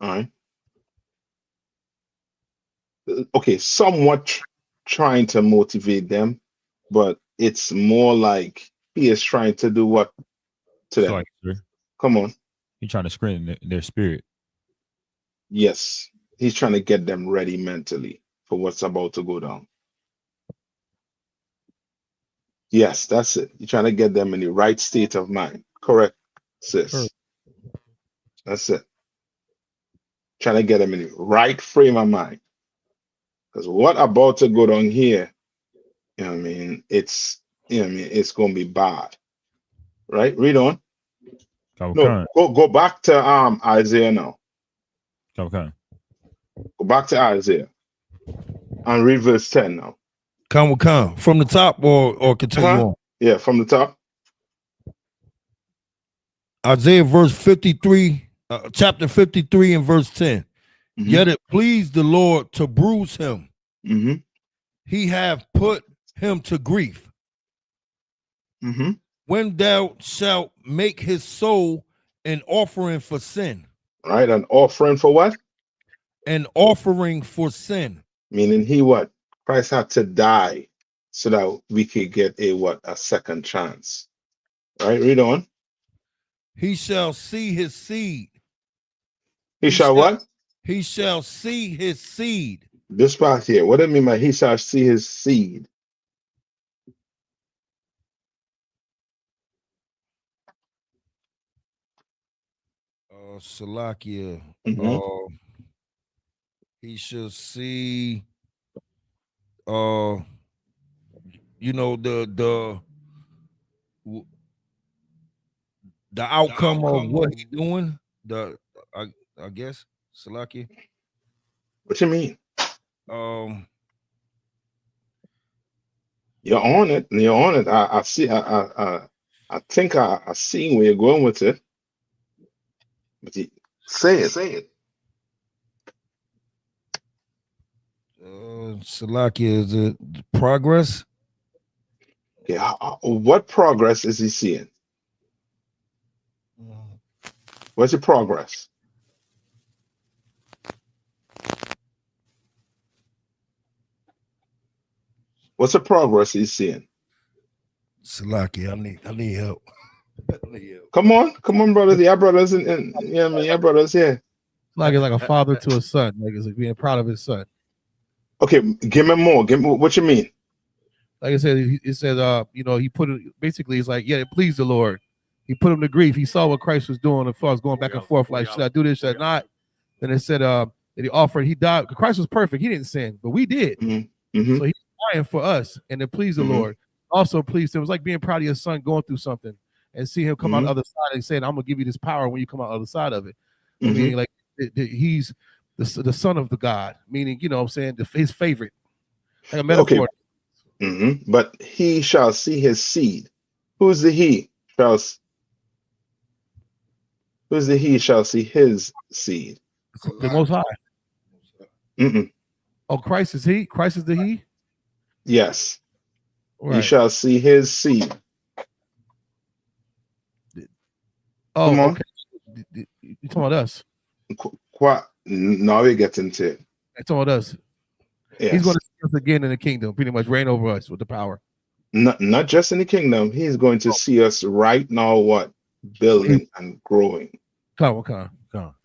All right. Okay, somewhat trying to motivate them, but it's more like he is trying to do what to them? Sorry, sir. Come on. He's trying to strengthen their spirit. Yes, he's trying to get them ready mentally for what's about to go down. Yes, that's it. You're trying to get them in the right state of mind. Correct, sis. That's it. Trying to get them in the right frame of mind. Because what about to go down here, you know what I mean? It's, you know what I mean? It's going to be bad. Right? Read on. Okay. No, go back to Isaiah now. Okay. Go back to Isaiah and read verse 10 now. Come from the top or continue on. Yeah, from the top. Isaiah verse 53, chapter 53 and verse 10. Yet it pleased the Lord to bruise him. He hath put him to grief. When thou shalt make his soul an offering for sin. Right, an offering for what? An offering for sin. Meaning he what? Christ had to die so that we could get a second chance. Right, read on. He shall see his seed. He shall what? He shall see his seed. This part here. What do you mean by he shall see his seed? Salakia. He shall see you know, the outcome of what he's doing. I guess Salakia. What you mean? You're on it. You're on it. I see. I think I see where you're going with it. But say it. Salakia, is it progress? Okay. What progress is he seeing? What's the progress? What's the progress he's seeing? Salakia, I need help. Come on, brothers. Yeah, brothers, and you know what I mean? Yeah, brothers, yeah. Like it's like a father to a son, like it's like being proud of his son. Okay, give me more. Give me what you mean. Like I said, it said, you know, he put it basically. It's like, yeah, it pleased the Lord. He put him to grief. He saw what Christ was doing as far as going back and forth. Like, should I do this? Should I not? Then it said that he offered. He died. Christ was perfect. He didn't sin, but we did. So he's dying for us, and it pleased the Lord. Also pleased him. It was like being proud of your son going through something and see him come out the other side and saying, "I'm gonna give you this power when you come out the other side of it." Meaning, like he's the son of the God. Meaning, you know, what I'm saying his favorite. Like a metaphor. Okay. But he shall see his seed. Who's the he? Who's the he shall see his seed? The Most High. Mm-mm. Oh, Christ is he? Christ is the he? Yes. He Right. shall see his seed. Oh, Come on. okay. You talking about us? Now we get into it. You talking about us? Yes. He's going to see us again in the kingdom, pretty much reign over us with the power. Not just in the kingdom. He's going to see us right now, what? Building and growing. Come.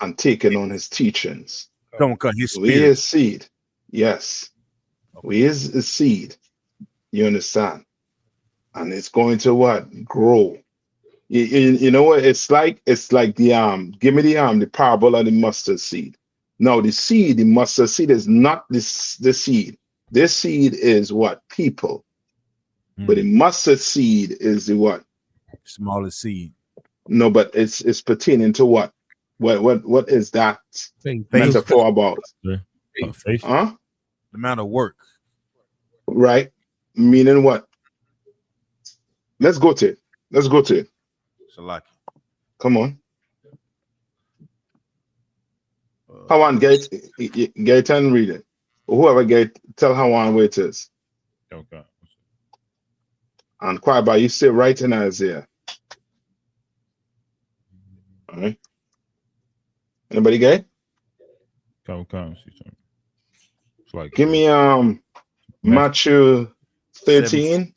And taking on his teachings. Come. His We spirit. is seed. Yes. We is a seed. You understand? And it's going to what? Grow. You know what? It's like the give me the parable of the mustard seed. Now the mustard seed is not the seed. This seed is what? People. But the mustard seed is the what? Smallest seed. No, but it's pertaining to what? What is that metaphor about? Faith. Huh? The amount of work. Right? Meaning what? Let's go to it. Shalaki. Come on. Hawan, get and read it. Whoever tell Hawan where it is. Okay. And Kwaba, you sit right in Isaiah. All right. Anybody get? Come. Give me Matthew 13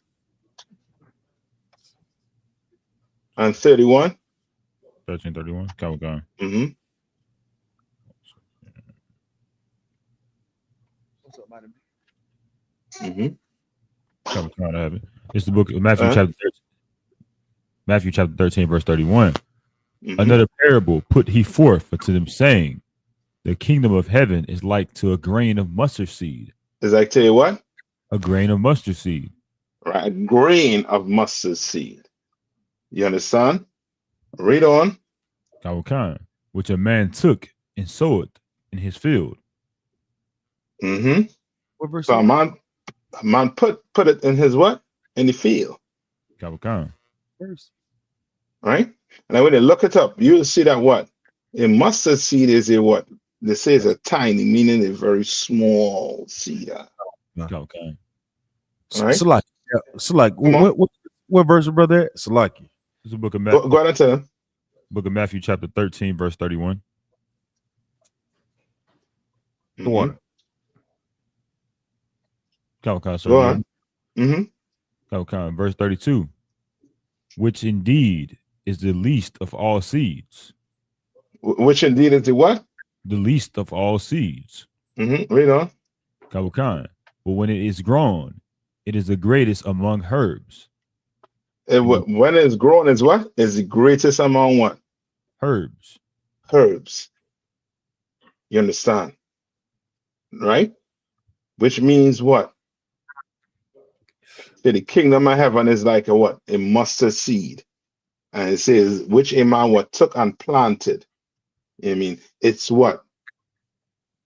and 31. 13:31. Come. Mm-hmm. Mm-hmm. Come to have it. It's the book of Matthew chapter 13. Matthew chapter 13, verse 31. Mm-hmm. Another parable put he forth unto them, saying, the kingdom of heaven is like to a grain of mustard seed. Is like to what? A grain of mustard seed. Right, a grain of mustard seed. You understand? Read on. Which a man took and sowed in his field. Mm-hmm. What verse? So a man put it in his what? In the field. Verse. Right? And when you look it up, you'll see that what? A mustard seed is a what? They say it's a tiny, meaning a very small seed. Okay. Right? Salaki. What verse, brother? Salaki. It's the book of Matthew. Go ahead and tell him. Book of Matthew, chapter 13, verse 31. The one. Go on. Mm-hmm. Verse 32. Which indeed is the least of all seeds. Which indeed is the what? The least of all seeds. Mm-hmm. Read on. But when it is grown, it is the greatest among herbs. When it's grown, is what? Is the greatest among what? Herbs. You understand? Right? Which means what? The kingdom of heaven is like a what? A mustard seed. And it says, which a man what took and planted. I mean, it's what?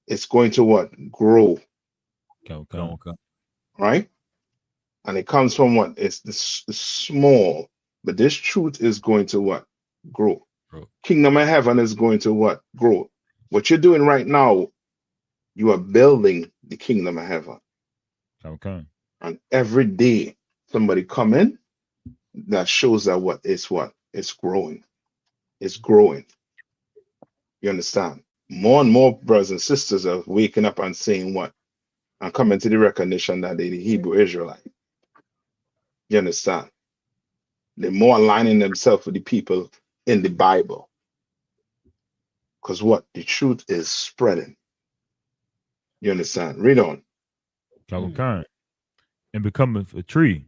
It's going to what? Grow. Okay. Right? And it comes from what? It's small. But this truth is going to what? Grow. Kingdom of heaven is going to what? Grow. What you're doing right now, you are building the kingdom of heaven. Okay. And every day somebody come in, that shows that what? It's growing. It's growing. You understand? More and more brothers and sisters are waking up and saying what? And coming to the recognition that they're the Hebrew Israelite. You understand? They're more aligning themselves with the people in the Bible. Because what? The truth is spreading. You understand? Read on. And becometh a tree,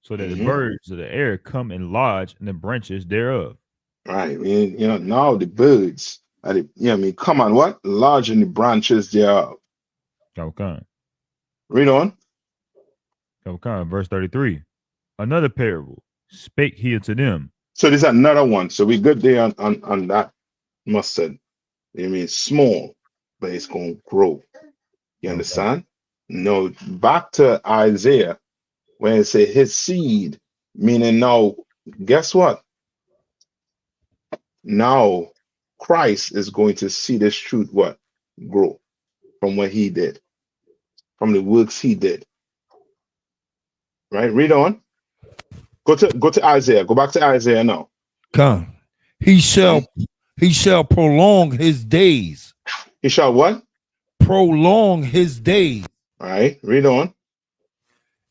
so that the birds of the air come and lodge in the branches thereof. Right. Now the birds come on what? Lodge in the branches thereof. Read on. Verse 33. Another parable spake he unto them. So there's another one. So we good there on that mustard. It's small, but it's going to grow. You understand? No, back to Isaiah, when it say his seed, meaning now, guess what? Now Christ is going to see this truth what? Grow from what he did, from the works he did. Right? Read on. Go to Isaiah. Go back to Isaiah now. Come. He shall prolong his days. He shall what? Prolong his days. All right, read on.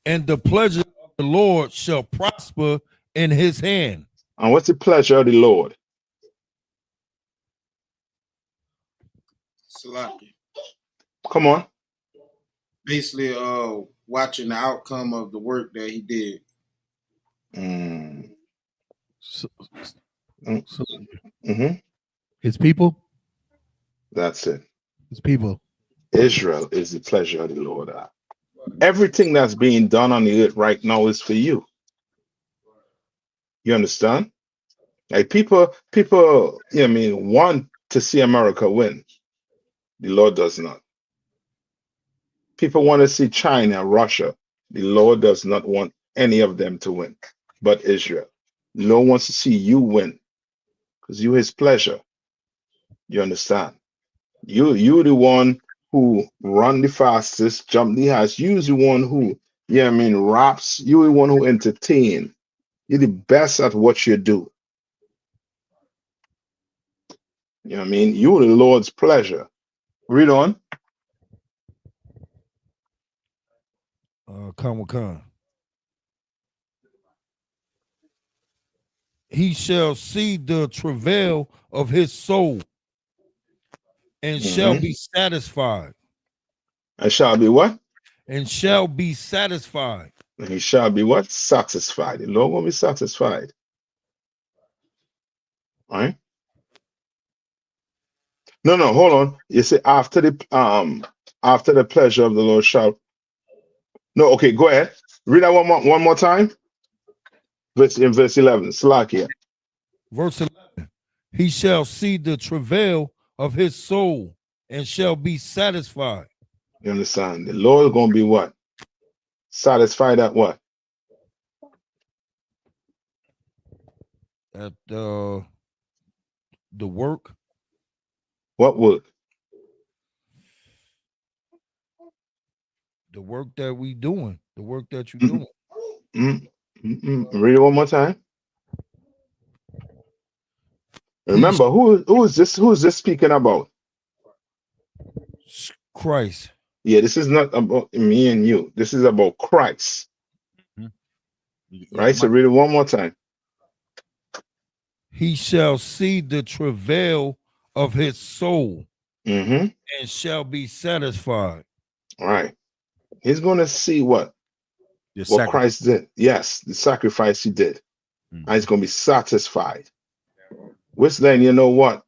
And the pleasure of the Lord shall prosper in his hand. And what's the pleasure of the Lord? Salaki. Come on. Basically, watching the outcome of the work that he did. His people. That's it. His people. Israel is the pleasure of the Lord. Everything that's being done on the earth right now is for you. You understand? Like people, want to see America win. The Lord does not. People want to see China, Russia. The Lord does not want any of them to win, but Israel. The Lord wants to see you win because you his pleasure. You understand? You the one who run the fastest, jump the highest. You the one who, raps. You the one who entertain. You're the best at what you do. You know what I mean? You're the Lord's pleasure. Read on. Come. He shall see the travail of his soul and shall be satisfied. And shall be what? And shall be satisfied. And he shall be what? Satisfied. The Lord will be satisfied. All right? No, hold on. You say after the pleasure of the Lord shall. No, okay, go ahead. Read that one more time. Verse 11. Slakia. Verse 11. He shall see the travail of his soul and shall be satisfied. You understand? The Lord is going to be what? Satisfied at what? At the work. What work? The work that we doing. The work that you're doing. Read it one more time. Remember, who is this? Who is this speaking about? Christ. Yeah, this is not about me and you. This is about Christ. Right? So read it one more time. He shall see the travail of his soul and shall be satisfied. All right. He's going to see what Christ did. Yes, the sacrifice he did. And he's going to be satisfied. Which then, you know what?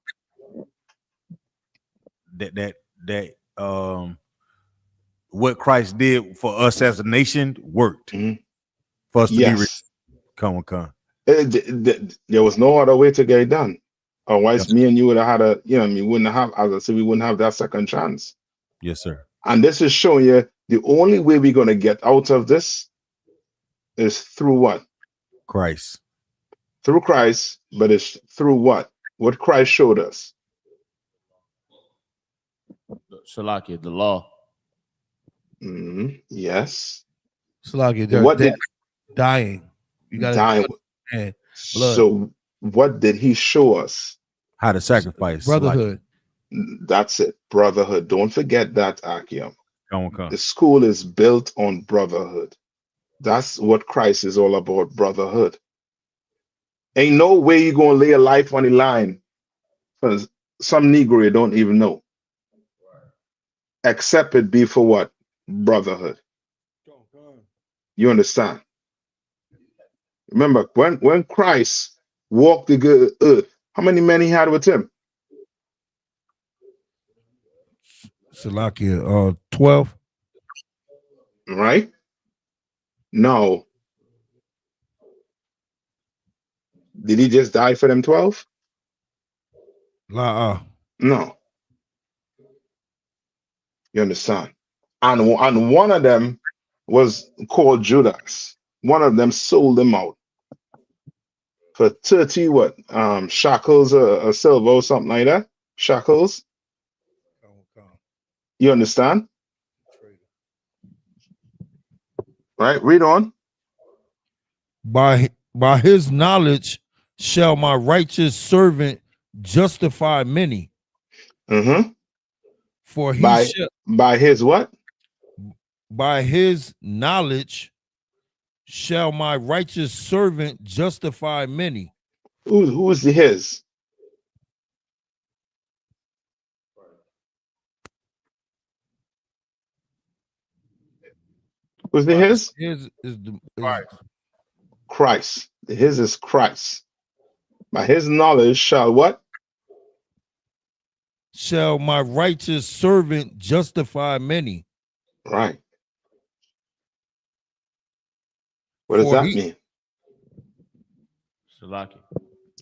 What Christ did for us as a nation worked for us to be rich. Come. There was no other way to get it done. Otherwise, me and you would have had we wouldn't have, as I said, we wouldn't have that second chance. Yes, sir. And this is showing you the only way we're going to get out of this is through what? Christ. Through Christ, but it's through what? What Christ showed us. Shalakia, the law. Yes. Shalakia, what did dying? You got dying. So what did he show us? How to sacrifice. Brotherhood. That's it. Brotherhood. Don't forget that, Akim. Come. The school is built on brotherhood. That's what Christ is all about, brotherhood. Ain't no way you're going to lay a life on the line for some Negro you don't even know. Except it be for what? Brotherhood. You understand? Remember, when Christ walked the earth, how many men he had with him? Salakia, 12. Right? Now, did he just die for them 12? No. You understand? And one of them was called Judas. One of them sold him out. for 30 what? Shackles or silver or something like that. Shackles. You understand? Right? Read on. By his knowledge shall my righteous servant justify many. Mm-hmm. For he shall, By his what? by his knowledge shall my righteous servant justify many. Who's the his? Who's the his? His is the Christ. The his is Christ. By his knowledge shall what? Shall my righteous servant justify many. Right. What does that mean? Shalaki.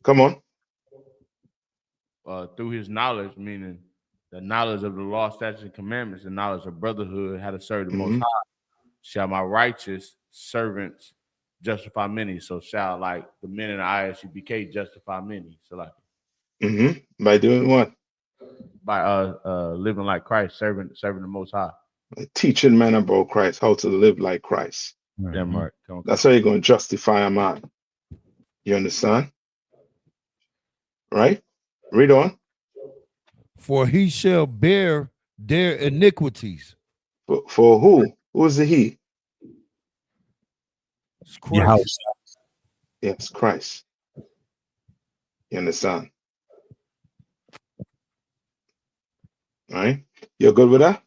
Come on. Through his knowledge, meaning the knowledge of the law, statutes, and commandments, the knowledge of brotherhood, how to serve the Most High, shall my righteous servants justify many. So shall like the men in the I.S.U.P.K justify many. So like By doing what? By living like Christ, serving the Most High. Teaching men about Christ, how to live like Christ. Damn right. That's how you're going to justify a man. You understand? Right? Read on. For he shall bear their iniquities. For who? Who's the he? It's Christ. Yes, Christ. You understand? All right? You're good with that?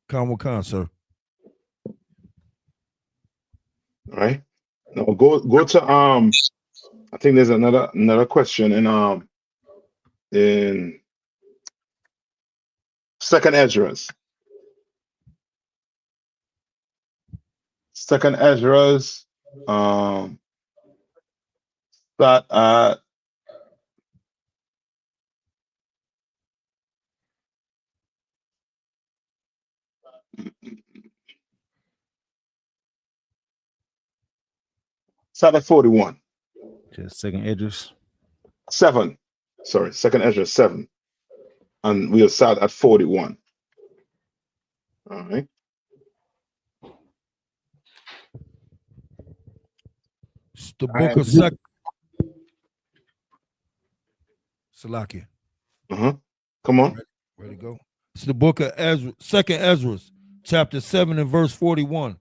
Con, sir. All right. Now go to I think there's another question in Second Ezra's. Second Ezra's start at start at 41. Just second Edges. 7. Sorry, Second Ezra 7. And we'll start at 41. All right. It's the book of Second. Salakia. Come on. Ready to go? It's the book of Ezra, Second Ezra, chapter 7 and verse 41.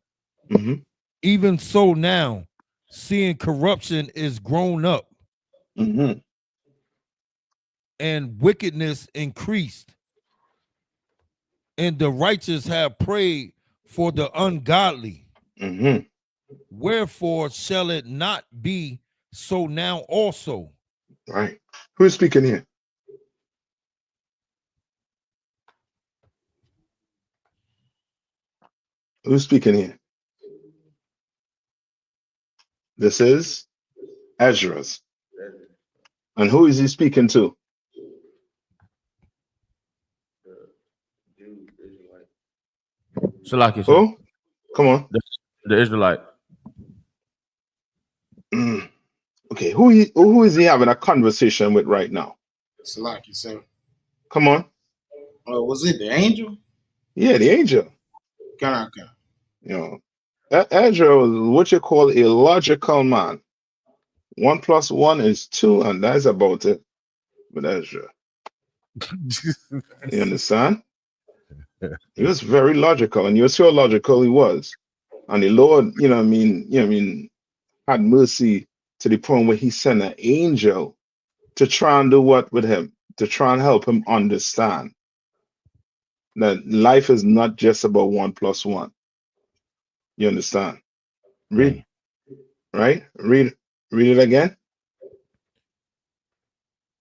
Even so now, seeing corruption is grown up, and wickedness increased, and the righteous have prayed for the ungodly. Wherefore shall it not be so now also? Right. Who's speaking here? Who's speaking here? This is Ezra's. And who is he speaking to? Shalaki. Oh, come on. The Israelite. Okay, who is he having a conversation with right now? Salaki, sir. Come on. Was it the angel? Yeah, the angel. Okay. You know, Ezra was what you call a logical man. 1 + 1 is 2, and that's about it with Ezra. You understand? He was very logical, and you see how logical he was. And the Lord, had mercy to the point where he sent an angel to try and do what with him? To try and help him understand that life is not just about 1 + 1. You understand? Read, right? Read it again.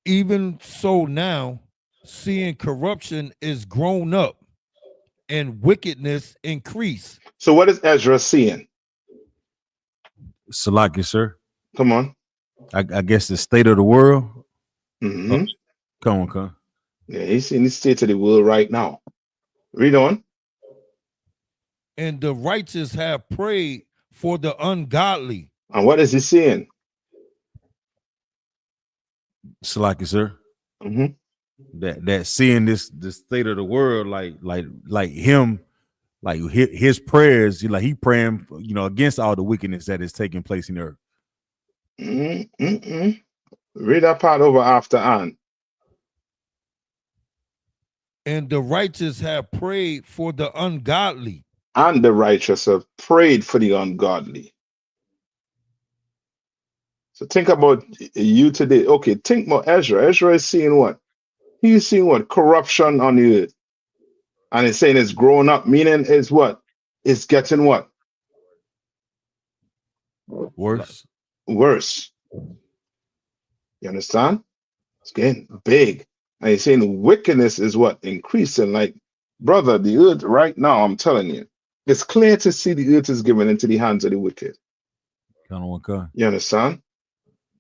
Even so now, seeing corruption is grown up, and wickedness increase. So what is Ezra seeing? Salaki, sir. Come on. I guess the state of the world. Come on. Yeah, he's in the state of the world right now. Read on. And the righteous have prayed for the ungodly. And what is he seeing? Salaki, sir. Mm-hmm. That seeing this state of the world, like him, like his prayers, he praying, against all the wickedness that is taking place in the earth. Read that part over after on. And the righteous have prayed for the ungodly. And the righteous have prayed for the ungodly. So think about you today. Okay, think about Ezra. Ezra is seeing what? He's seeing what? Corruption on the earth. And he's saying it's growing up, meaning is what? It's getting what? Worse. Worse. You understand? It's getting big. And he's saying wickedness is what? Increasing. Like, brother, the earth right now, I'm telling you, it's clear to see the earth is given into the hands of the wicked. You understand?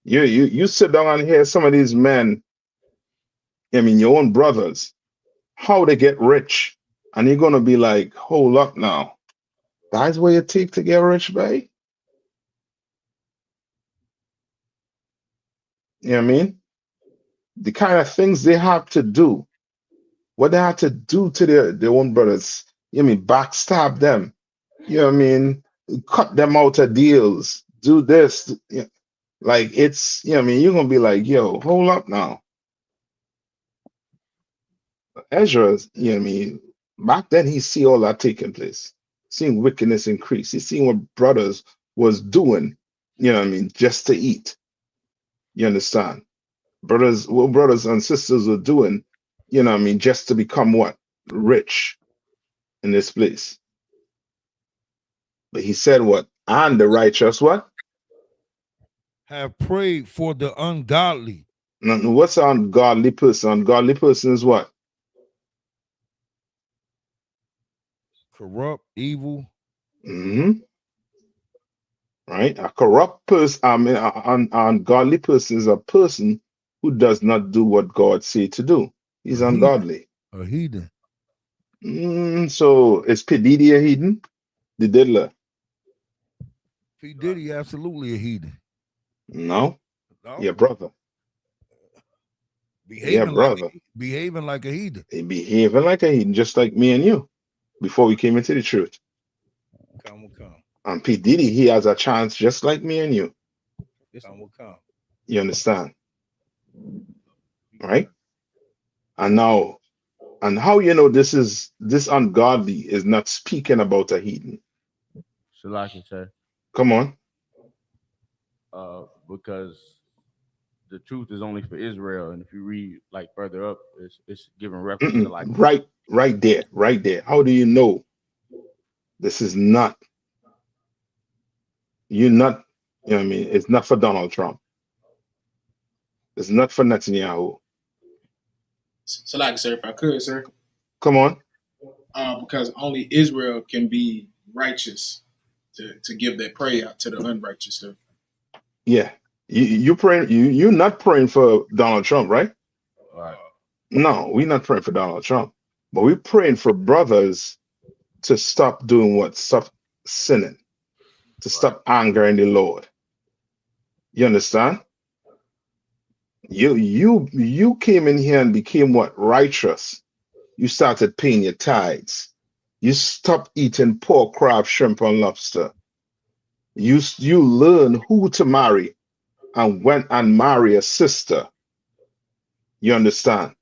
You sit down and hear some of these men, I mean, your own brothers, how they get rich. And you're going to be like, hold up now. That's what you take to get rich, babe? You know what I mean? The kind of things they have to do, what they have to do to their own brothers, you know what I mean? Backstab them, you know what I mean? Cut them out of deals, do this. You know, like it's, you know what I mean? You're going to be like, yo, hold up now. Ezra, you know what I mean? Back then, he see all that taking place, seeing wickedness increase. He's seeing what brothers was doing, you know what I mean, just to eat. You understand? What brothers and sisters were doing, you know what I mean, just to become what? Rich in this place. But he said what? And the righteous what? Have prayed for the ungodly. Now, what's an ungodly person? Ungodly person is what? Corrupt, evil. Right? A corrupt person, an ungodly person is a person who does not do what God say to do. He's ungodly. A heathen. So is P. Diddy a heathen? The diddler? P. Diddy absolutely a heathen. No. No? Yeah, brother. Behaving brother. Behaving like a heathen. He behaving like a heathen, just like me and you, before we came into the truth. Come. And P. Diddy, he has a chance just like me and you. Come. You understand? Right? And now, and how you know this ungodly is not speaking about a heathen? Shalaki, sir. Come on. Because the truth is only for Israel, and if you read like further up, it's giving reference to like right there. How do you know this is not? You're not. You know what I mean? It's not for Donald Trump. It's not for Netanyahu. Shalaki, sir, if I could, sir. Come on. Because only Israel can be righteous to give that prayer out to the unrighteous, sir. Yeah. You praying, you're not praying for Donald Trump, right? Right. No, we're not praying for Donald Trump. But we're praying for brothers to stop doing what? Stop sinning. To stop angering the Lord. You understand? You came in here and became what? Righteous. You started paying your tithes. You stopped eating pork, crab, shrimp, and lobster. You learn who to marry and went and marry a sister. You understand?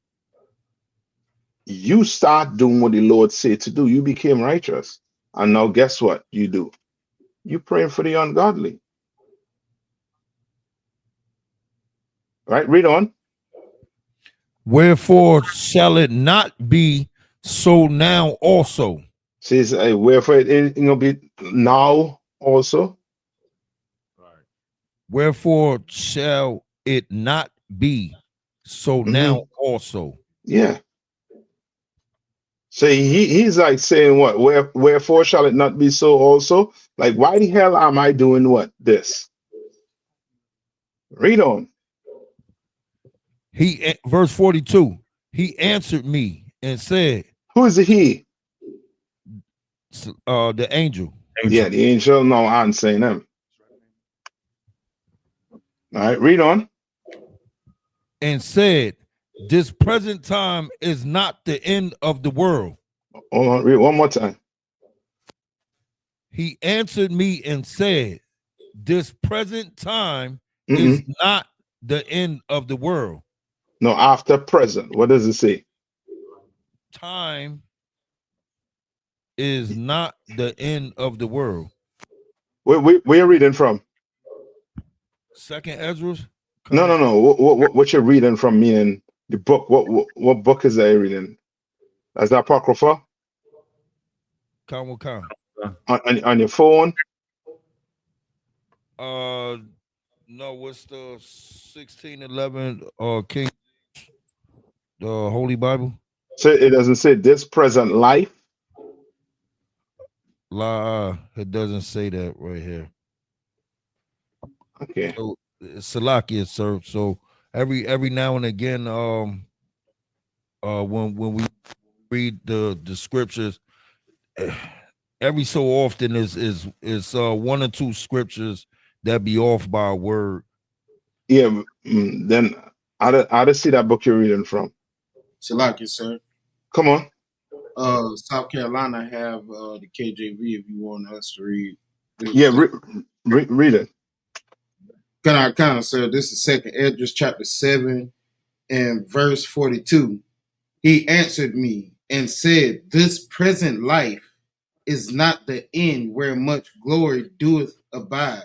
You start doing what the Lord said to do. You became righteous. And now guess what you do? You praying for the ungodly. Right? Read on. Wherefore shall it not be so now also? Says, wherefore it ain't gonna be now also. Wherefore shall it not be so now also? Yeah. So he's like saying what? Wherefore shall it not be so also? Like, why the hell am I doing what? This. Read on. Verse 42. He answered me and said, who is he? The angel. Yeah, the angel. No, I'm saying him. All right, read on. and said, this present time is not the end of the world. Hold on, read one more time. He answered me and said, this present time is not the end of the world. No, after present. What does it say? Time is not the end of the world. Where you reading from? Second Ezra. No. What you're reading from? Meaning the book. What book is that you're reading? Is that Apocrypha? Come. On your phone? No, what's the 1611 King, the Holy Bible? So it doesn't say this present life. It doesn't say that right here. Okay. So Salakia, sir. So every now and again, when we read the scriptures, every so often is one or two scriptures that be off by a word. Yeah. Then I don't see that book you're reading from. Salakia, sir. Come on. South Carolina have the KJV if you want us to read. Yeah, read it. Kind of, sir. This is Second Ezra chapter 7 and verse 42. He answered me and said, this present life is not the end where much glory doeth abide.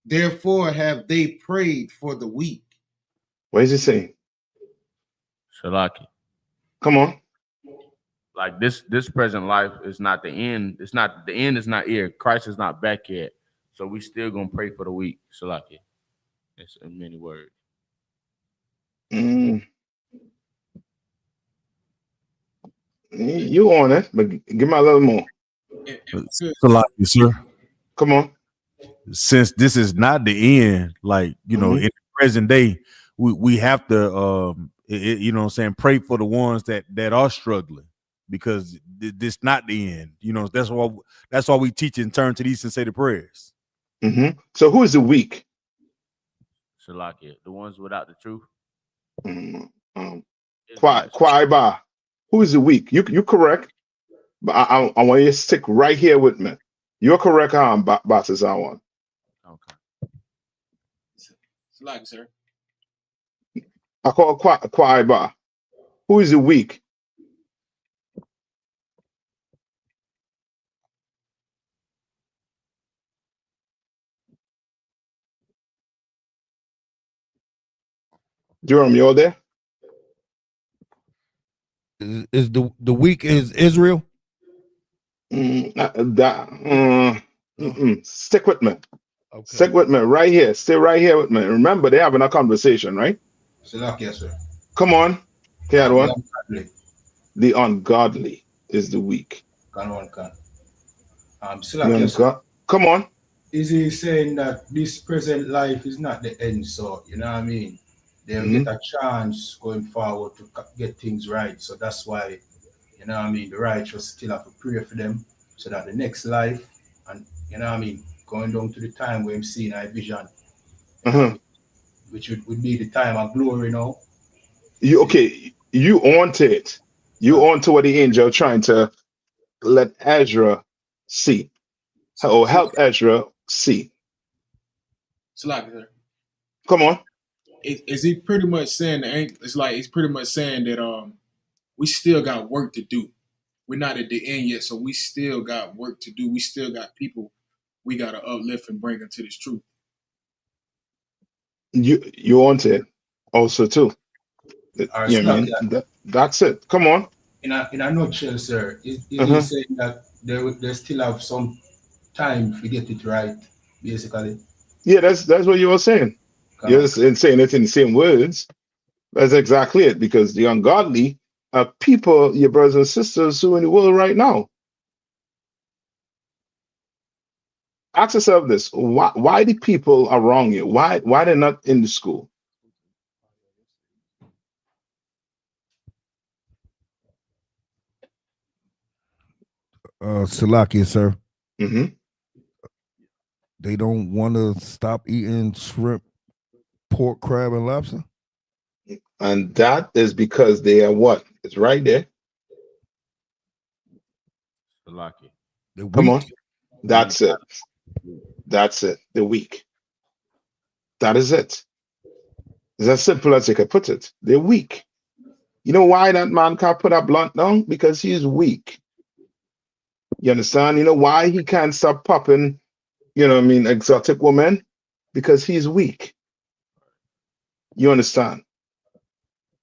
Therefore have they prayed for the weak. What is he saying? Shalaki. Come on. Like this present life is not the end. It's not the end is not here. Christ is not back yet. So we still gonna pray for the weak. Shalaki. It's in many words. You on it, but give me a little more. Salakia, sir. Come on. Since this is not the end, like in the present day, we have to you know what I'm saying, pray for the ones that are struggling, because this not the end. You know, that's why we teach and turn to these and say the prayers. So who is the weak? Salakia, the ones without the truth. Kwaiba. Who is the weak? You correct, but I want you to stick right here with me. You're correct, Bosses. I want. Okay. Salakia, sir. I call Kwaiba. Who is the weak? Jerome, you're there? Is the weak is Israel? Stick with me. Okay. Stick with me right here. Stay right here with me. Remember, they're having a conversation, right? Salakia, sir. Come on. Carry on. Ungodly. The ungodly is the weak. Salakia, sir. Come on. Is he saying that this present life is not the end? So, you know what I mean? They'll get a chance going forward to get things right. So that's why, you know what I mean, the righteous still have to pray for them so that the next life, and you know what I mean, going down to the time where I'm seeing a vision, which would be the time of glory now. You on to it. You on to what the angel trying to let Ezra see, or help Ezra see. Salakia, sir. Come on. Is he pretty much saying he's pretty much saying that we still got work to do. We're not at the end yet, so we still got work to do. We still got people we got to uplift and bring into this truth. You on to it also too. That's it. Come on. In a nutshell, sir, is he saying that they still have some time to get it right, basically? Yeah, that's what you were saying. You're saying it in the same words. That's exactly it, because the ungodly are people, your brothers and sisters, who are in the world right now. Ask yourself this: why the people are wrong you? Why they're not in the school? Salakia, sir. They don't want to stop eating shrimp Pork, crab, and lobster. And that is because they are what? It's right there. Salaki. Come on. That's it. That's it. They're weak. That is it. It's as simple as you can put it. They're weak. You know why that man can't put a blunt down? Because he's weak. You understand? You know why he can't stop popping, you know what I mean, exotic women? Because he's weak. You understand?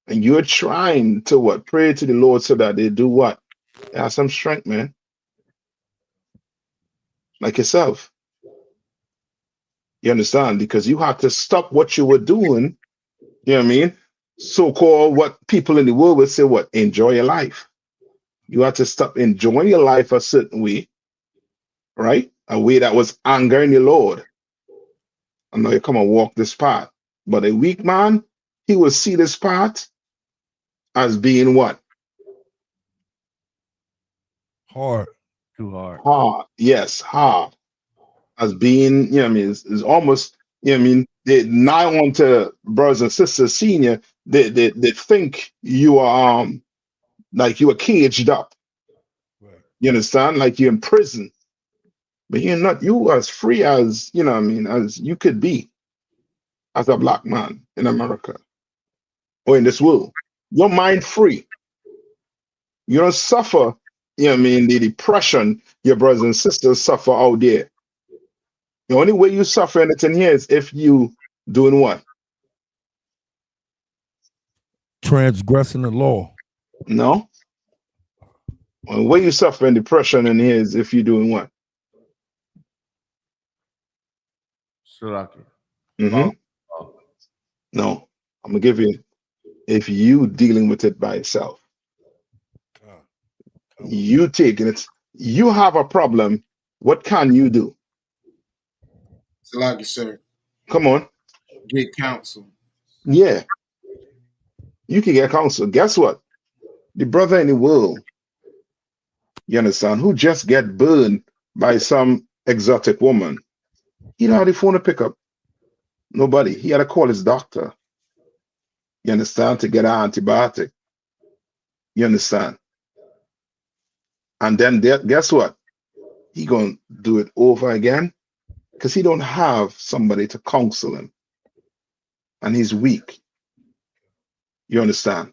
And you're trying to what? Pray to the Lord so that they do what? They have some strength, man. Like yourself. You understand? Because you have to stop what you were doing, you know what I mean? So-called what people in the world would say, what? Enjoy your life. You have to stop enjoying your life a certain way, right? A way that was angering the Lord. I know you come and walk this path. But a weak man, he will see this path as being what? Hard. Too hard. Hard. Yes, hard. As being, you know what I mean, it's almost, you know what I mean, they now on to brothers and sisters, senior, they think you are like you are caged up. Right. You understand? Like you're in prison. But you're not, you as free as, you know what I mean, as you could be as a black man in America or in this world. Your mind free. You don't suffer, you know what I mean, the depression your brothers and sisters suffer out there. The only way you suffer anything here is if you doing what? Transgressing the law. No. The way you suffer in depression in here is if you doing what? Salaki. Mm-hmm. No. I'm gonna give you, if you dealing with it by yourself. You taking it, you have a problem. What can you do? Salaki, sir. Come on. Get counsel. Yeah. You can get counsel. Guess what? The brother in the world, you understand, who just get burned by some exotic woman, he don't have the phone to pick up. Nobody. He had to call his doctor. You understand? To get an antibiotic. You understand? And then guess what? He gonna do it over again because he don't have somebody to counsel him. And he's weak. You understand?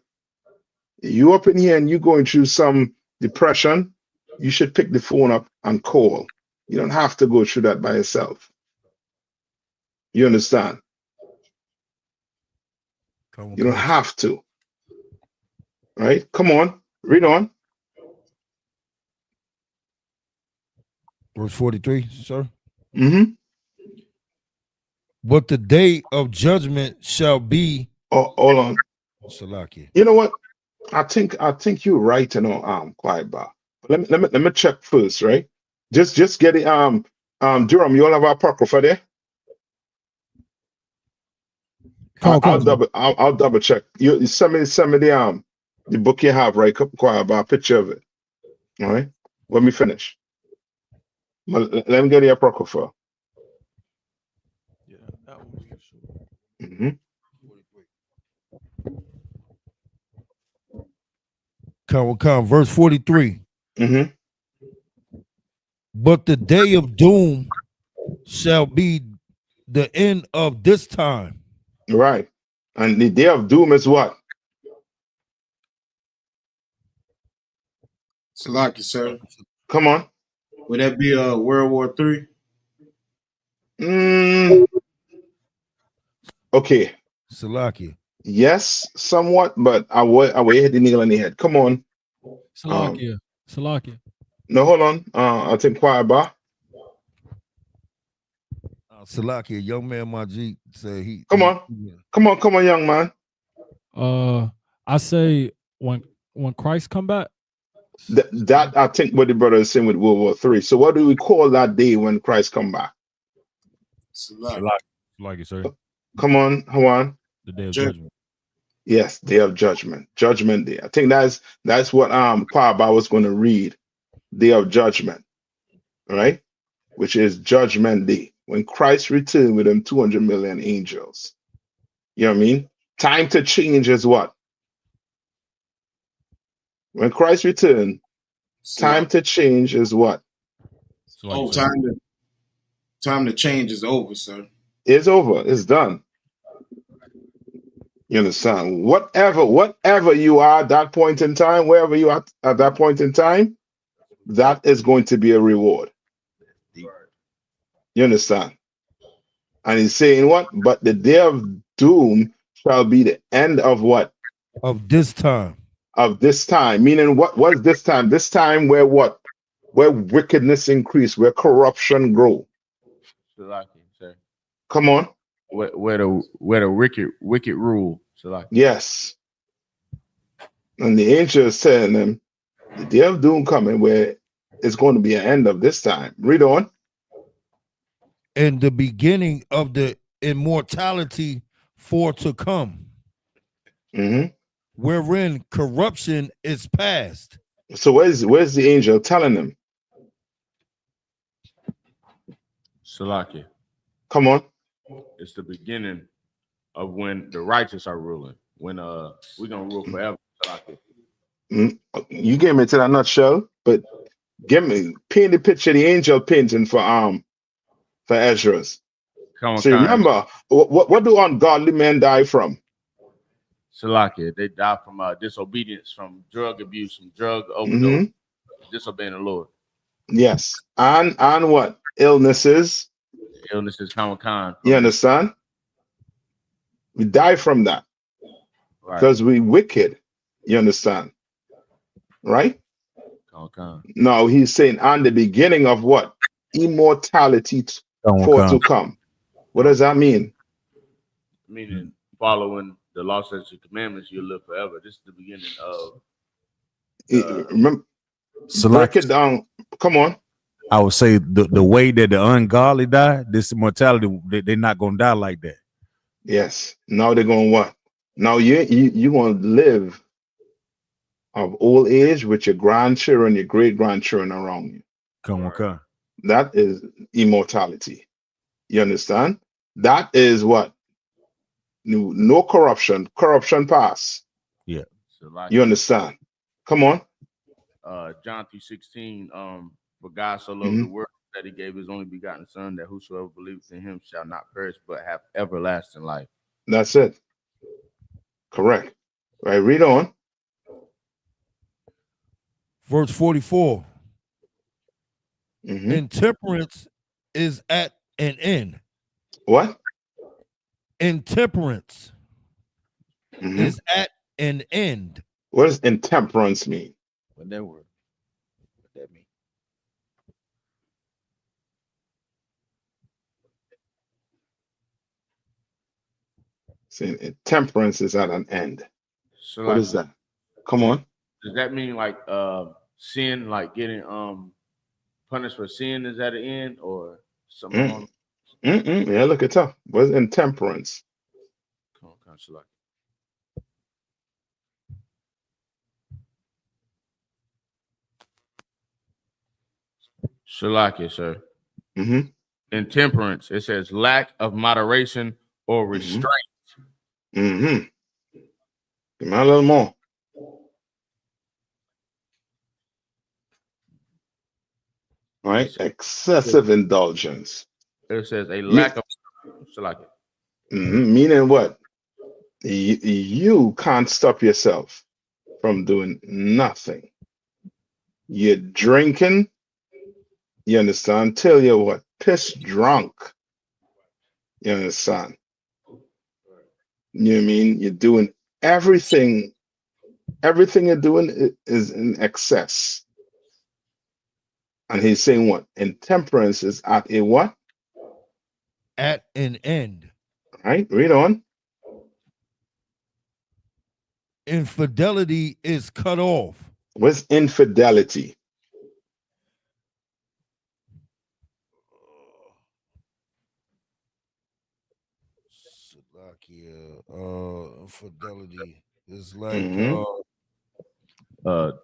You up in here and you going through some depression, you should pick the phone up and call. You don't have to go through that by yourself. You understand? You don't have to. Right? Come on. Read on. Verse 43, sir. Mm-hmm. But the day of judgment shall be. Oh, hold on. Salaki. You know what? I think you're right, you know, quiet bar. Let me check first, right? Just get it. Durham, you all have our apocrypha there? I'll double check. You send me the book you have, right? Quiet bar, picture of it. All right. Let me finish. Let me get the apocrypha. Yeah, that one. Mm-hmm. Come, verse 43. Mm-hmm. But the day of doom shall be the end of this time. Right. And the day of doom is what? Salaki, sir. Come on. Would that be World War III? Okay. Salaki. Yes, somewhat, but I will hit the nail on the head. Come on. Salakia. Salakia. No, hold on. I think quiet bar. Salaki, a young man, Majid, said he. Come on, young man. I say when Christ come back. That I think what the brother is saying with World War III. So what do we call that day when Christ come back? Like sir. Come on, Hawan. The day of judgment. Yes, day of judgment. Judgment day. I think that's what Kwaba was going to read. Day of judgment. Right? Which is judgment day. When Christ returned with them 200 million angels. You know what I mean? Time to change is what? When Christ returned, time to change is what? Oh, time to change is over, sir. It's over. It's done. You understand? Whatever you are at that point in time, wherever you are at that point in time, that is going to be a reward. You understand? And he's saying what? But the day of doom shall be the end of what? Of this time. Of this time. Meaning what was this time? This time where what? Where wickedness increase, where corruption grow. Come on. Where the wicked rule. Yes. And the angel is telling them the day of doom coming where it's going to be an end of this time. Read on. And the beginning of the immortality for to come, wherein corruption is past. So where's the angel telling them? Salakia. Come on. It's the beginning of when the righteous are ruling. When we're gonna rule forever. Salakia. You gave me to that nutshell, but paint the picture the angel painting for Ezra's. So remember, what do ungodly men die from? Salakia, they die from disobedience, from drug abuse, from drug overdose, disobeying the Lord. Yes, and what? Illnesses. Illnesses come. You understand? We die from that because we wicked. You understand? Right? Now he's saying, on the beginning of what? Immortality for to come. What does that mean? Meaning following the law, statutes, and commandments, you'll live forever. This is the beginning of. Remember, break it down. Come on. I would say the way that the ungodly die, this immortality, they're not gonna die like that. Yes. Now they're going what? Now you gonna live of old age with your grandchildren, your great grandchildren around you. Come on. That is immortality. You understand? That is what? No corruption. Corruption pass. Yeah. You understand? Come on. John 3:16. For God so loved the world that he gave his only begotten Son, that whosoever believes in him shall not perish but have everlasting life. That's it. Correct. Right. Read on. Verse 44. Intemperance is at an end. What? Intemperance is at an end. What does intemperance mean? What that word? What that mean? Saying intemperance is at an end. So what is that? Come on. Does that mean like sin, like getting punished for sin is at an end, or something? Yeah, look it up. What's intemperance? Come on, Shalaki. Shalaki, sir. Intemperance, it says lack of moderation or restraint. Give me a little more. Right? Excessive indulgence. It says a lack of Shalaki. Meaning what? You can't stop yourself from doing nothing. You're drinking, you understand, till you're what? Piss drunk. You understand? You know what I mean? You're doing everything you're doing is in excess. And he's saying what? Intemperance is at a what? At an end. Right? Read on. Infidelity is cut off. What's infidelity? Infidelity is like whoring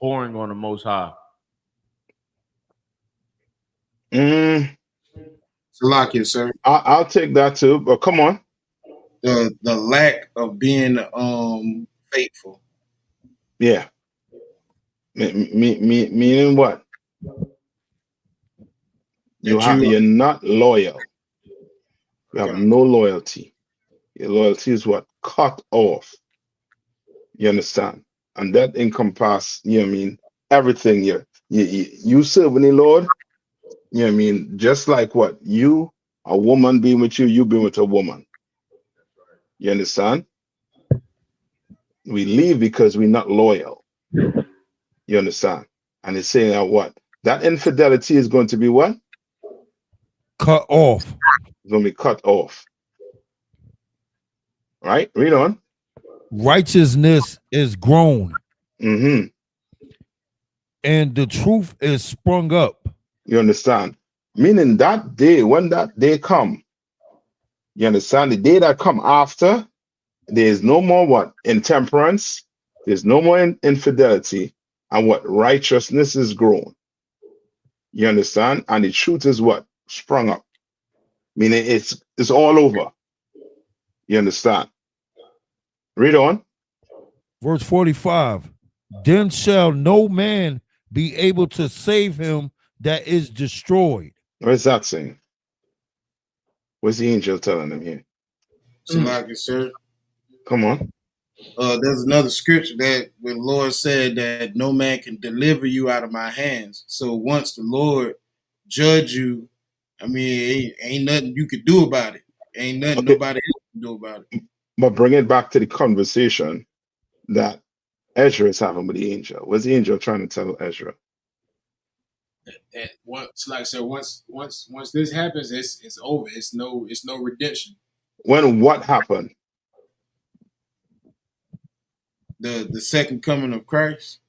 on the Most High. Salakia, sir. I'll take that too, but come on. the lack of being faithful. Yeah. Meaning what? You're not loyal. You have no loyalty. Your loyalty is what? Cut off. You understand? And that encompasses, you know what I mean, everything. You serving the Lord, you know what I mean, just like what? You, a woman being with you being with a woman. You understand? We leave because we're not loyal. You understand? And it's saying that what? That infidelity is going to be what? Cut off. It's going to be cut off. Right? Read on. Righteousness is grown. Mm-hmm. And the truth is sprung up. You understand? Meaning that day, when that day come, you understand? The day that come after, there is no more what? Intemperance. There's no more infidelity. And what? Righteousness is grown. You understand? And the truth is what? Sprung up. Meaning it's all over. You understand? Read on. Verse 45. Then shall no man be able to save him that is destroyed. What is that saying? What's the angel telling them here? Salaki, sir. Come on. There's another scripture that the Lord said that no man can deliver you out of my hands. So once the Lord judge you, I mean, ain't nothing you could do about it. Ain't nothing nobody else can do about it. But bring it back to the conversation that Ezra is having with the angel. What's the angel trying to tell Ezra? And once, like I said, once this happens, it's over. It's no redemption. When what happened? The second coming of Christ.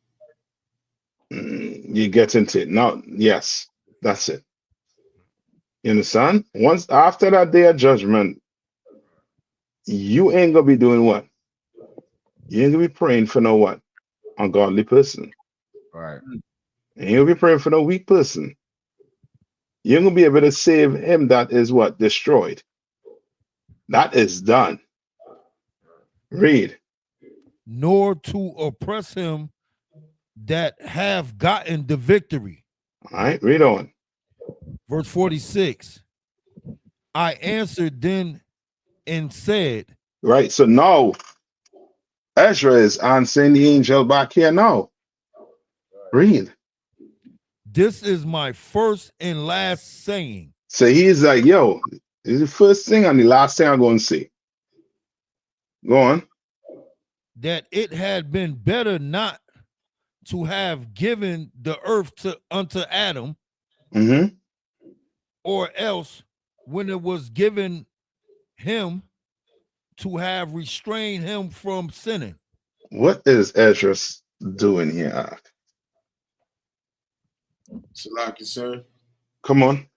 You get into it now. Yes, that's it. You understand? Once after that day of judgment, you ain't gonna be doing what? You ain't gonna be praying for no what? Ungodly person. Right. You ain't gonna be praying for no weak person. You ain't gonna be able to save him that is what? Destroyed. That is done. Read. Nor to oppress him that have gotten the victory. All right, read on. Verse 46. I answered then and said. Right, so now Ezra is answering the angel back here now. Read. This is my first and last saying. So he's like, yo, this is the first thing and the last thing I'm going to say. Go on. That it had been better not to have given the earth unto Adam, or else when it was given him to have restrained him from sinning. What is Ezra doing here? Salaki, sir. Come on.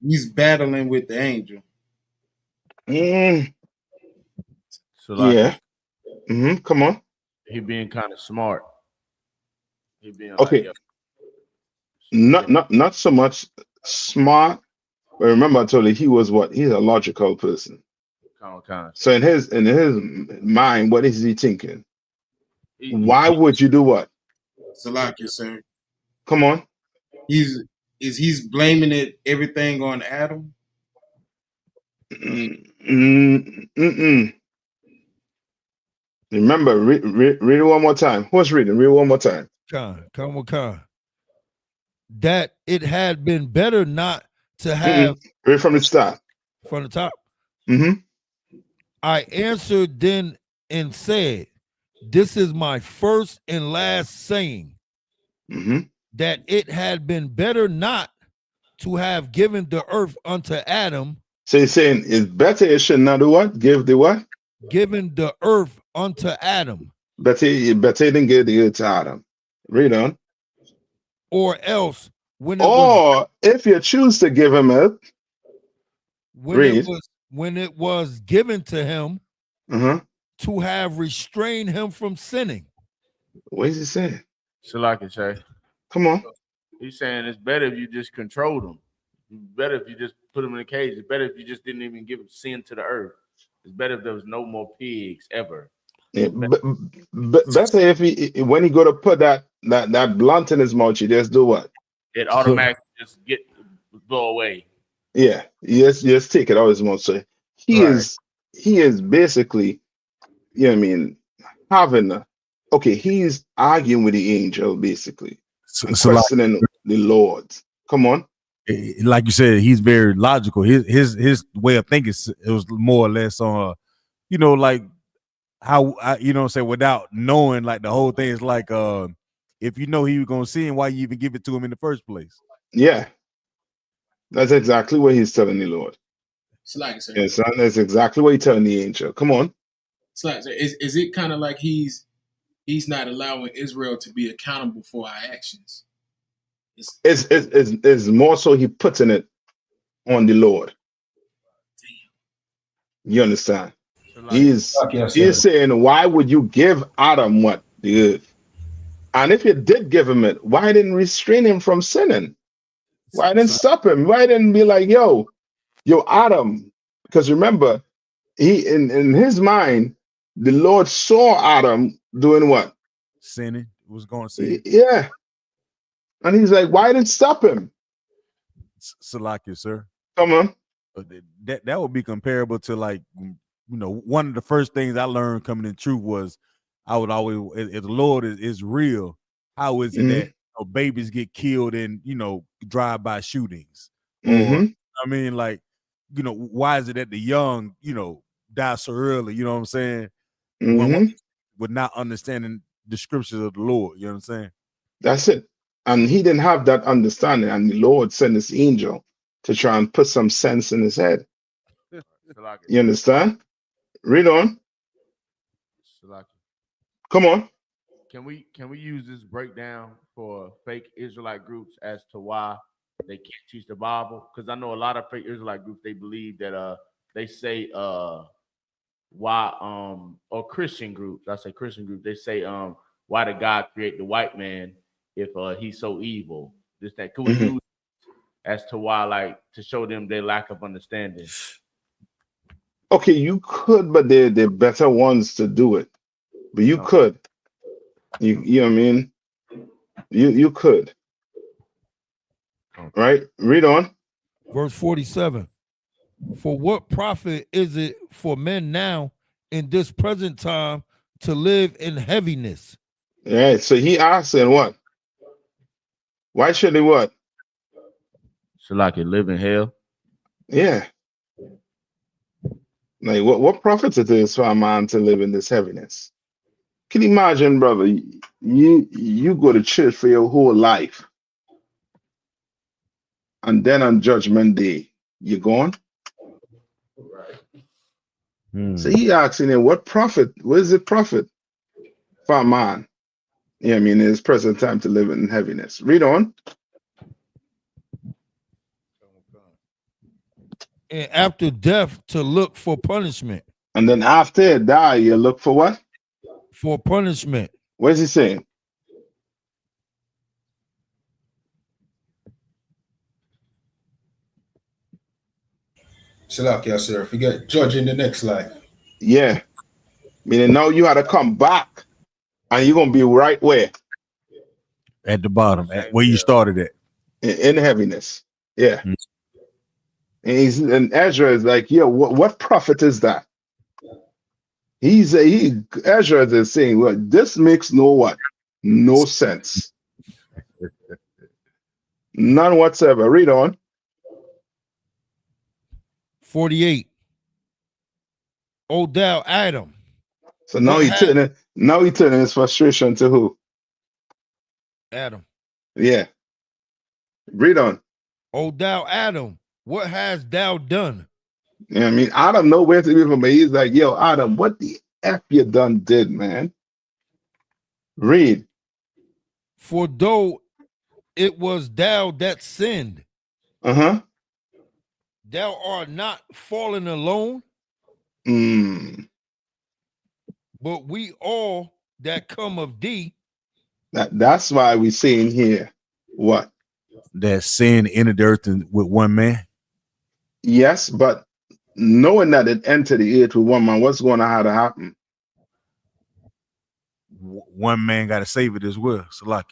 He's battling with the angel. Yeah. Come on. He being kind of smart. He being okay. Not so much smart, but remember I told you he was what? He's a logical person. So in his mind, what is he thinking? Why would you do what? Salaki, sir. Come on. He's blaming everything on Adam? Remember, read it one more time. Who's reading? Read it one more time. Come. That it had been better not to have. Read from the start. From the top. I answered then and said, this is my first and last saying. That it had been better not to have given the earth unto Adam. So he's saying it's better it should not do what? Give the what? Given the earth unto Adam. Better didn't give the earth to Adam. Read on. Or else when if you choose to give him it, when it was given to him to have restrained him from sinning. What is he saying? Salaki, say. Come on. He's saying it's better if you just controlled him. It's better if you just put him in a cage. It's better if you just didn't even give him sin to the earth. It's better if there was no more pigs ever. Yeah, better if when he go to put that blunt in his mouth, you just do what? It automatically just blow away. Yeah, yes, take it out of his mouth. So he is basically, you know what I mean, he's arguing with the angel basically, and questioning the Lord. Come on. Like you said, he's very logical. His way of thinking, it was more or less on, you know, like how you know, say without knowing, like the whole thing is like, if you know he was gonna sin, why you even give it to him in the first place? Yeah, that's exactly what he's telling the Lord. It's like, sir. Yes, son, that's exactly what he's telling the angel. Come on. It's like, sir, is it kind of like he's not allowing Israel to be accountable for our actions? It's more so he putting it on the Lord. You understand? He's saying, why would you give Adam what? The earth? And if you did give him it, why didn't restrain him from sinning? Why didn't stop him? Why didn't be like, yo, Adam? Because remember, he in his mind, the Lord saw Adam doing what? Sinning. Was going to sin. Yeah. And he's like, why didn't stop him? Salakia, sir. Come on. That would be comparable to, like, you know, one of the first things I learned coming in truth was I would always, if the Lord is real, how is it that babies get killed in, you know, drive-by shootings? Or I mean, like, you know, why is it that the young, you know, die so early? You know what I'm saying? With not understanding the scriptures of the Lord. You know what I'm saying? That's it. And he didn't have that understanding, and the Lord sent his angel to try and put some sense in his head. You understand? Read on. Come on. Can we use this breakdown for fake Israelite groups as to why they can't teach the Bible? Because I know a lot of fake Israelite groups, they believe that they say why or Christian groups, I say Christian groups, they say why did God create the white man if he's so evil? This that could we use as to why, like, to show them their lack of understanding? Okay, you could, but they're better ones to do it. But you could. You know what I mean? You could. Right? Read on. Verse 47. For what profit is it for men now in this present time to live in heaviness? Yeah, so he asking what? Why should they what? So like it live in hell? Yeah. Like what profit it is for a man to live in this heaviness? Can you imagine, brother? You go to church for your whole life, and then on Judgment Day, you're gone. So he asking him, what profit? What is it profit for a man? Yeah, I mean, in his present time to live in heaviness. Read on. And after death to look for punishment. And then after you die, you look for what? For punishment. What is he saying? Salakia, sir. Forget judge in the next life. Yeah. Meaning now you had to come back and you're going to be right where? At the bottom, at where you started at. In heaviness. Yeah. And Ezra is like, yeah, what profit is that? Ezra is saying, well, this makes no sense. None whatsoever. Read on. 48. O thou Adam. So now he turning his frustration to who? Adam. Yeah. Read on. O thou Adam, what hast thou done? Yeah, I mean, Adam know where to be from, but he's like, yo, Adam, what the F you done did, man? Read. For though it was thou that sinned, thou art not fallen alone, but we all that come of thee. That's why we saying here what? That sin entered the earth with one man. Yes, but knowing that it entered the earth with one man, what's going to have to happen? One man got to save it as well. So like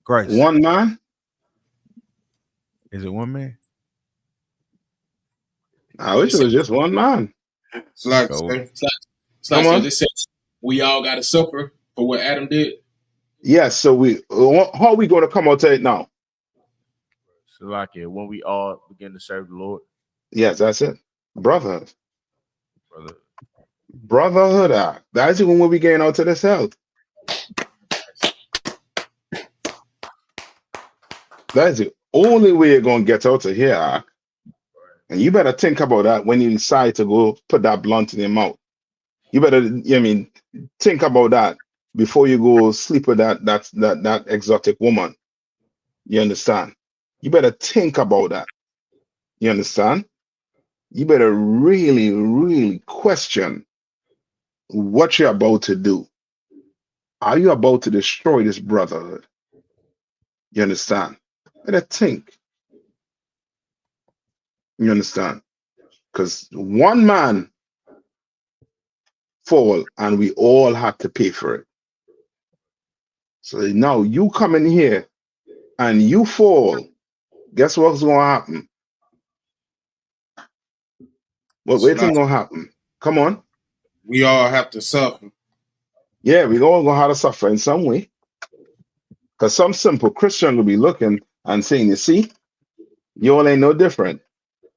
Christ. One man? Is it one man? I wish it was just one man. It's like, So- it's like Come on. they said we all got to suffer for what Adam did. Yes, so how are we going to come out to it now? So like it when we all begin to serve the Lord. Yes, that's it. Brotherhood. Brother. Brotherhood. That's even when we getting out to this health. That's the only way you're going to get out of here. And you better think about that when you decide to go put that blunt in your mouth. You better, think about that before you go sleep with that exotic woman. You understand? You better think about that. You understand? You better really, really question what you're about to do. Are you about to destroy this brotherhood? You understand? Better think. You understand? Because one man fall and we all have to pay for it. So now you come in here and you fall. Guess what's going to happen? What do you think going to happen? Come on. We all have to suffer. Yeah, we all going to have to suffer in some way. Because some simple Christian will be looking and saying, you see, you all ain't no different.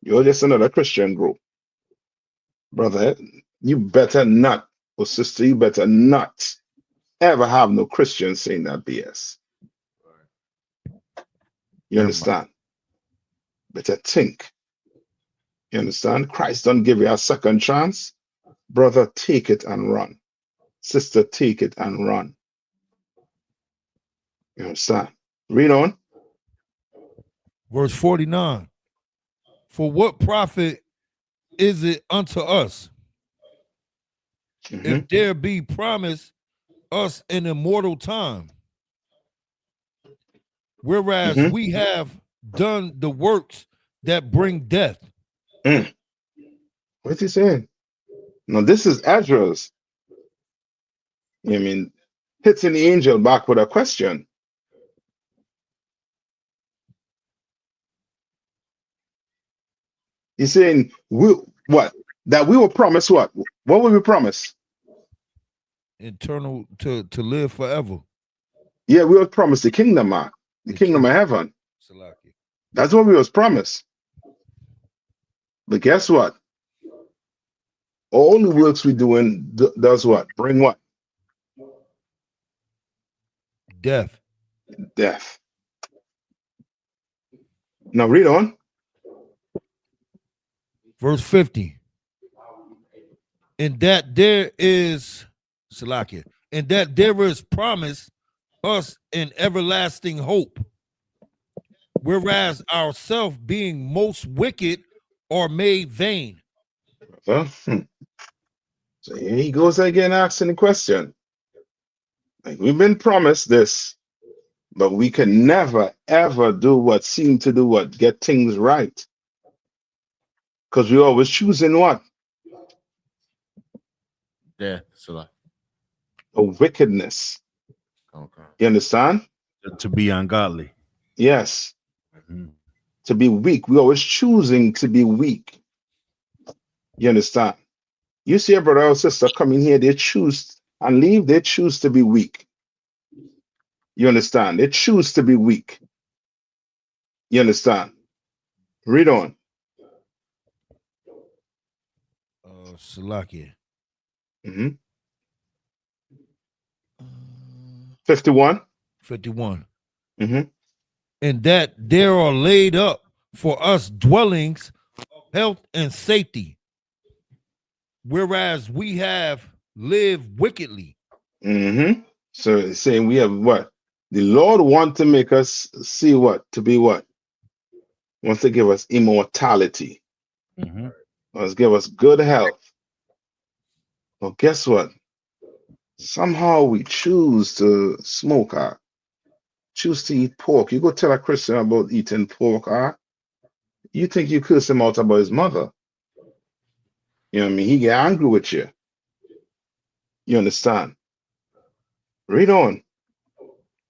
You're just another Christian group. Brother, you better not, or sister, you better not ever have no Christian saying that BS. You understand? Better think. You understand? Christ don't give you a second chance. Brother, take it and run. Sister, take it and run. You understand? Read on. Verse 49. For what profit is it unto us if there be promised us an immortal time, whereas we have done the works that bring death? What's he saying? Now, this is Ezra's. Hitting the angel back with a question. He's saying, what? That we will promise what? What will we promise? Eternal to live forever. Yeah, we will promise the kingdom, man. The kingdom of heaven. That's what we was promised. But guess what? All the works we doing does what? Bring what? Death. Death. Now read on. Verse 50. And that there is Salakia, and that there is promised us an everlasting hope, whereas ourselves being most wicked are made vain. So here he goes again asking the question. Like, we've been promised this, but we can never ever do what seem to do what? Get things right. Because we always choosing what? Yeah, so A wickedness. okay. You understand? To be ungodly. Yes. To be weak. We always choosing to be weak. You understand? You see a brother or sister coming here, they choose and leave, they choose to be weak. You understand? They choose to be weak. You understand? Read on. Salakia. 51. 51. And that there are laid up for us dwellings of health and safety, whereas we have lived wickedly. So it's saying we have what? The Lord wants to make us see what? To be what? Wants to give us immortality. Wants to give us good health. Well, guess what? Somehow we choose to smoke, choose to eat pork. You go tell a Christian about eating pork, you think you curse him out about his mother. You know what I mean? He get angry with you. You understand? Read on.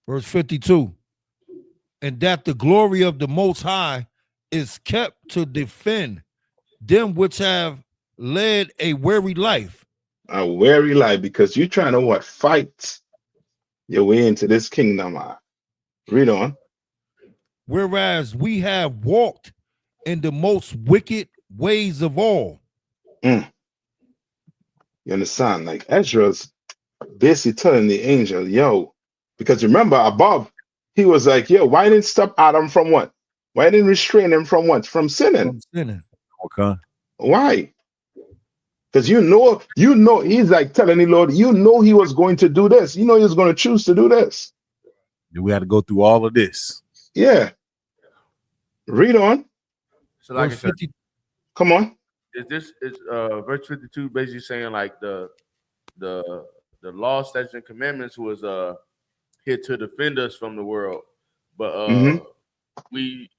Verse 52. And that the glory of the Most High is kept to defend them which have led a weary life. A weary life, because you're trying to what? Fight your way into this kingdom. Read on. Whereas we have walked in the most wicked ways of all. You understand? Like Ezra's basically telling the angel, yo, because remember above, he was like, yo, why didn't stop Adam from what? Why didn't restrain him from what? From sinning. From sinning. Okay. Why? Because you know, he's like telling the Lord, you know he was going to do this. You know he was going to choose to do this. We had to go through all of this. Yeah. Read on. So like I said, come on. Is verse 52 basically saying like the law, statutes, and commandments was here to defend us from the world, but we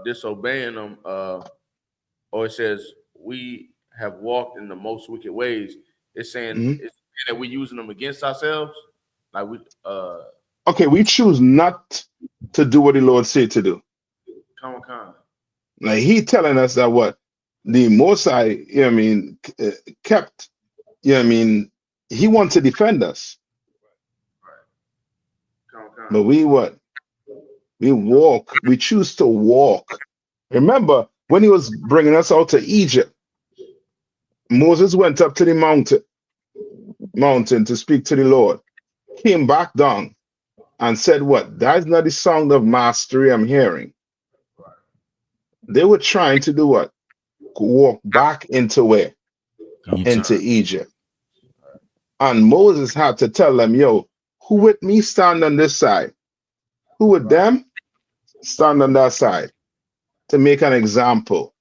disobeying them, or it says we have walked in the most wicked ways. It's saying it's that we're using them against ourselves. Like we okay, we choose not to do what the Lord said to do. Come on. Like he telling us that what the Most High, you know what I mean, kept, you know what I mean, he wants to defend us. Right. But we what? We choose to walk. Remember, when he was bringing us out to Egypt, Moses went up to the mountain to speak to the Lord, came back down and said, what? That is not the sound of mastery I'm hearing. They were trying to do what? Walk back into where? Into Egypt. And Moses had to tell them, yo, who with me stand on this side? Who with them stand on that side? To make an example.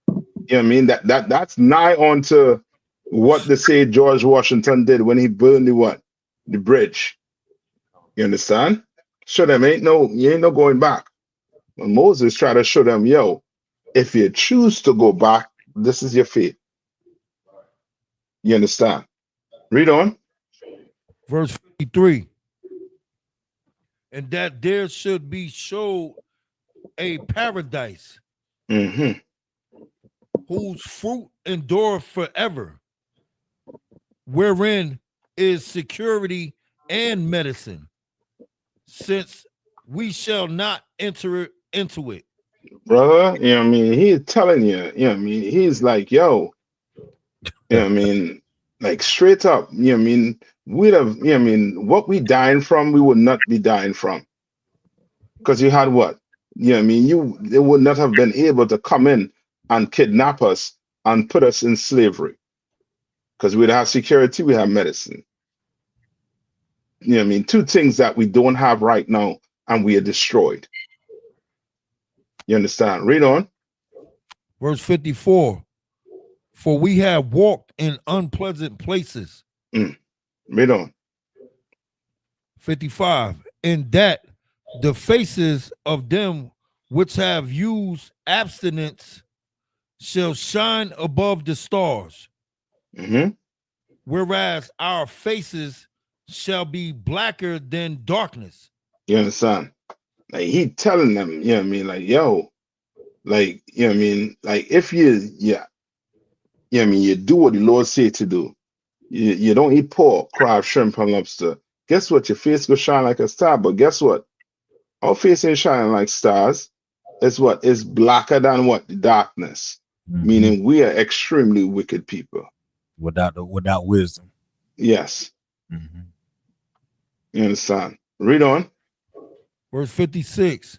You know what I mean? That's nigh on to what they say George Washington did when he burned the what? The bridge. You understand? Show them you ain't no going back. When Moses tried to show them, yo, if you choose to go back, this is your fate. You understand? Read on. Verse 53. And that there should be showed a paradise whose fruit endureth forever, wherein is security and medicine, since we shall not enter into it. Brother, you know what I mean? He's telling you, you know what I mean? He's like, yo, you know what I mean? Like straight up, you know what I mean? We'd have, you know what I mean? What we dying from, we would not be dying from. Because you had what? You know what I mean? They would not have been able to come in and kidnap us and put us in slavery. Because we'd have security, we have medicine. You know what I mean? Two things that we don't have right now, and we are destroyed. You understand? Read on. Verse 54. For we have walked in unpleasant places. Read on. 55. In that the faces of them which have used abstinence shall shine above the stars. Whereas our faces shall be blacker than darkness. You understand? Like he telling them, you know what I mean? Like, yo, like, you know what I mean? Like if you know what I mean, you do what the Lord said to do. You don't eat pork, crab, shrimp, and lobster. Guess what? Your face will shine like a star, but guess what? Our face ain't shining like stars. It's what? It's blacker than what? The darkness. Meaning we are extremely wicked people. Without wisdom. Yes. You understand? Read on. Verse 56.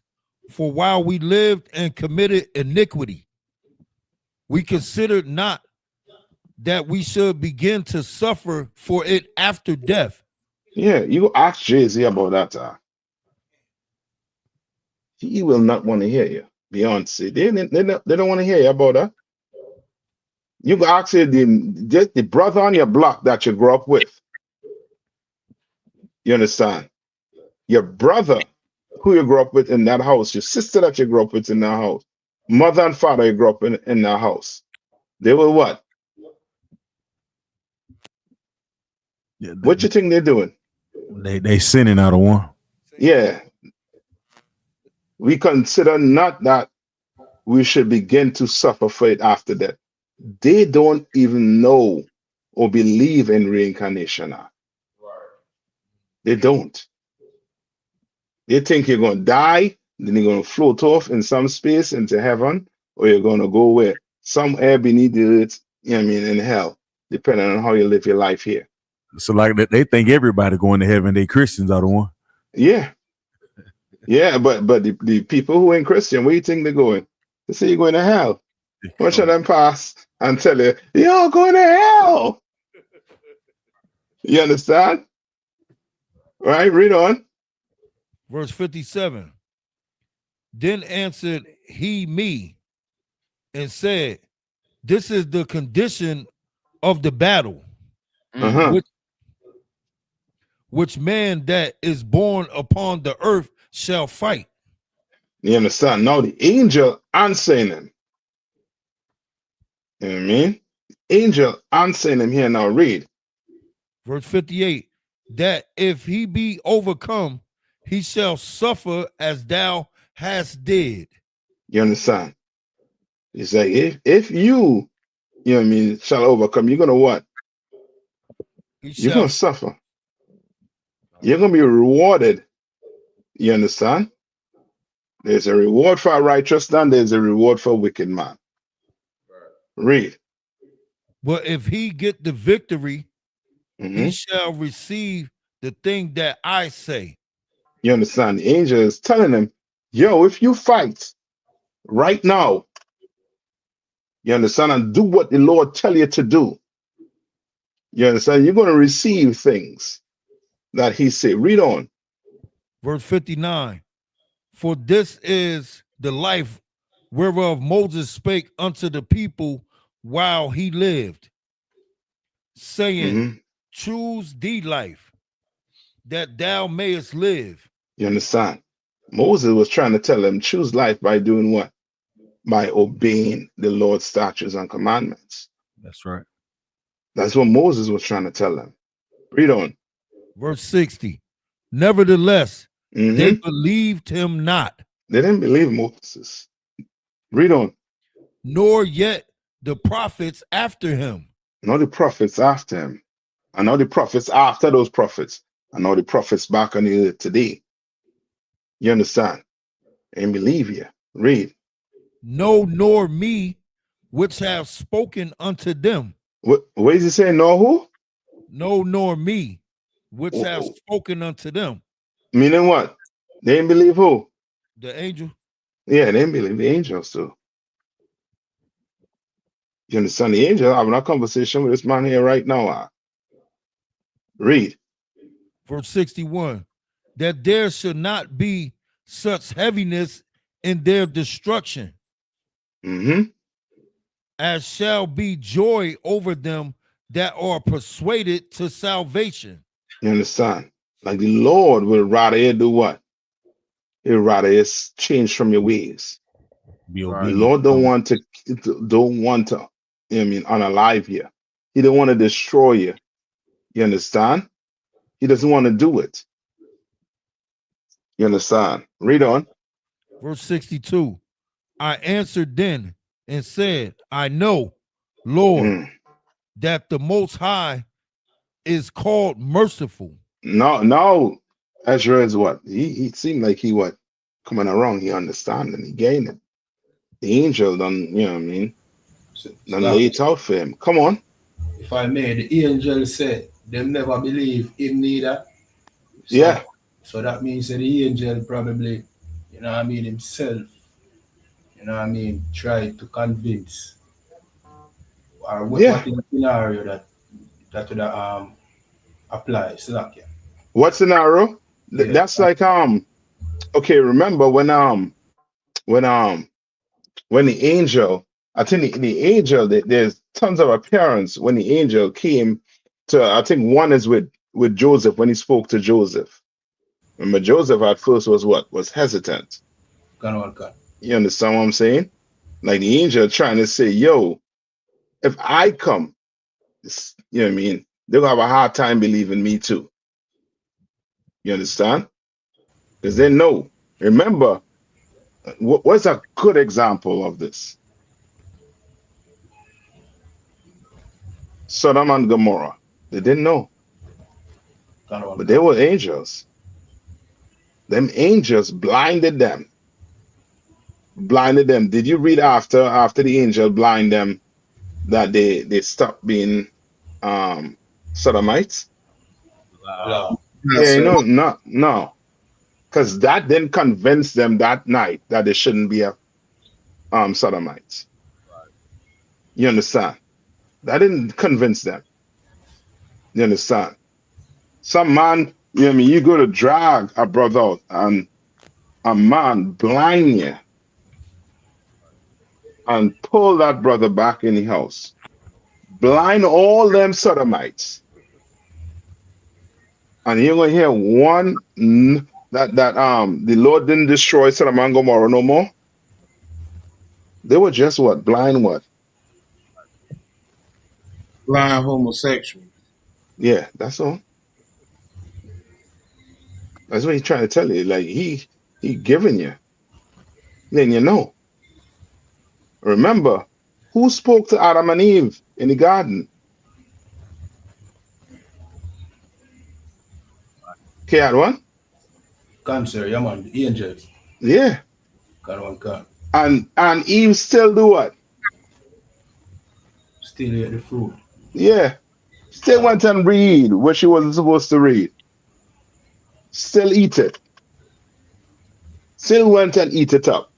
For while we lived and committed iniquity, we considered not that we should begin to suffer for it after death. Yeah, you ask Jay-Z about that. He will not want to hear you. Beyonce, they don't want to hear you about that. You can ask the brother on your block that you grew up with. You understand? Your brother who you grew up with in that house, your sister that you grew up with in that house, mother and father you grew up in that house. They were what? Yeah, What you think they're doing? they sinning out of one. Yeah. We consider not that we should begin to suffer for it after death. They don't even know or believe in reincarnation now. They don't. They think you're going to die, then you're going to float off in some space into heaven, or you're going to go where? Somewhere beneath the earth, you know what I mean, in hell, depending on how you live your life here. So like they think everybody going to heaven, they Christians out of one. Yeah. Yeah, but the people who ain't Christian, where do you think they're going? They say you're going to hell. Watch them pass and tell you, you're going to hell. You understand? Right? Read on. Verse 57. Then answered he me and said, this is the condition of the battle, Uh-huh. which man that is born upon the earth shall fight. You understand? Now the angel answering him. You know what I mean? Angel answering him here now. Read. Verse 58. That if he be overcome, he shall suffer as thou hast did. You understand? He say, if you know what I mean, shall overcome, you're gonna what? You're gonna suffer. You're gonna be rewarded. You understand? There's a reward for a righteous man, there's a reward for a wicked man. Read. But if he get the victory, he shall receive the thing that I say. You understand? The angel is telling him, yo, if you fight right now, you understand, and do what the Lord tell you to do, you understand, you're going to receive things that he said. Read on. Verse 59. For this is the life whereof Moses spake unto the people while he lived, saying, choose thee life, that thou mayest live. You understand? Moses was trying to tell him, choose life by doing what? By obeying the Lord's statutes and commandments. That's right. That's what Moses was trying to tell them. Read on. Verse 60. Nevertheless, they believed him not. They didn't believe Moses. Read on. Nor yet the prophets after him. Nor the prophets after him. And now the prophets after those prophets. And now the prophets back on the earth today. You understand? And believe you. Read. No, nor me, which have spoken unto them. What is he saying? No who? No, nor me, which have spoken unto them. Meaning what? They didn't believe who? The angel. Yeah, they didn't believe the angels too. You understand? The angel having a conversation with this man here right now. Read. Verse 61. That there should not be such heaviness in their destruction, as shall be joy over them that are persuaded to salvation. You understand? Like the Lord will rather you do what? He'll rather you change from your ways. The Lord don't want to, you know what I mean, unalive you. He don't want to destroy you. You understand? He doesn't want to do it. You understand? Read on. Verse 62. I answered then and said, I know, Lord, that the Most High is called merciful. No, Ezra is what? He seemed like he what? Coming around, he understand and he gained it. The angel done, you know what I mean? Done lay it out for him. Come on. If I may, the angel said, them never believe him neither. So, yeah. So that means that the angel probably, you know what I mean, himself, you know what I mean, tried to convince. Or what is the scenario that would apply? Slakia. What scenario? Yeah. That's like okay, remember when the angel, I think the angel, there's tons of appearance when the angel came to, I think one is with Joseph when he spoke to Joseph. Remember, Joseph at first was what? Was hesitant. You understand what I'm saying? Like the angel trying to say, yo, if I come, you know what I mean, they'll have a hard time believing me too. You understand? Because they know. Remember, what's a good example of this? Sodom and Gomorrah. They didn't know, but they were angels. Them angels blinded them. Blinded them. Did you read after the angel blind them that they stopped being sodomites? Yeah. Yeah, you know, no. Because that didn't convince them that night that they shouldn't be a sodomites. You understand? That didn't convince them. You understand? Some man, you know what I mean, you go to drag a brother out and a man blind you and pull that brother back in the house. Blind all them sodomites. And you're gonna hear one that the Lord didn't destroy Sodom and Gomorrah no more. They were just what? Blind what? Blind homosexual. Yeah, that's all. That's what he's trying to tell you. Like he giving you. Then you know. Remember, who spoke to Adam and Eve in the garden? Okay, had one? Cancer, yeah, man. The angels. Yeah. Can. And Eve still do what? Still eat the fruit. Yeah. Still went and read what she wasn't supposed to read. Still eat it. Still went and eat it up.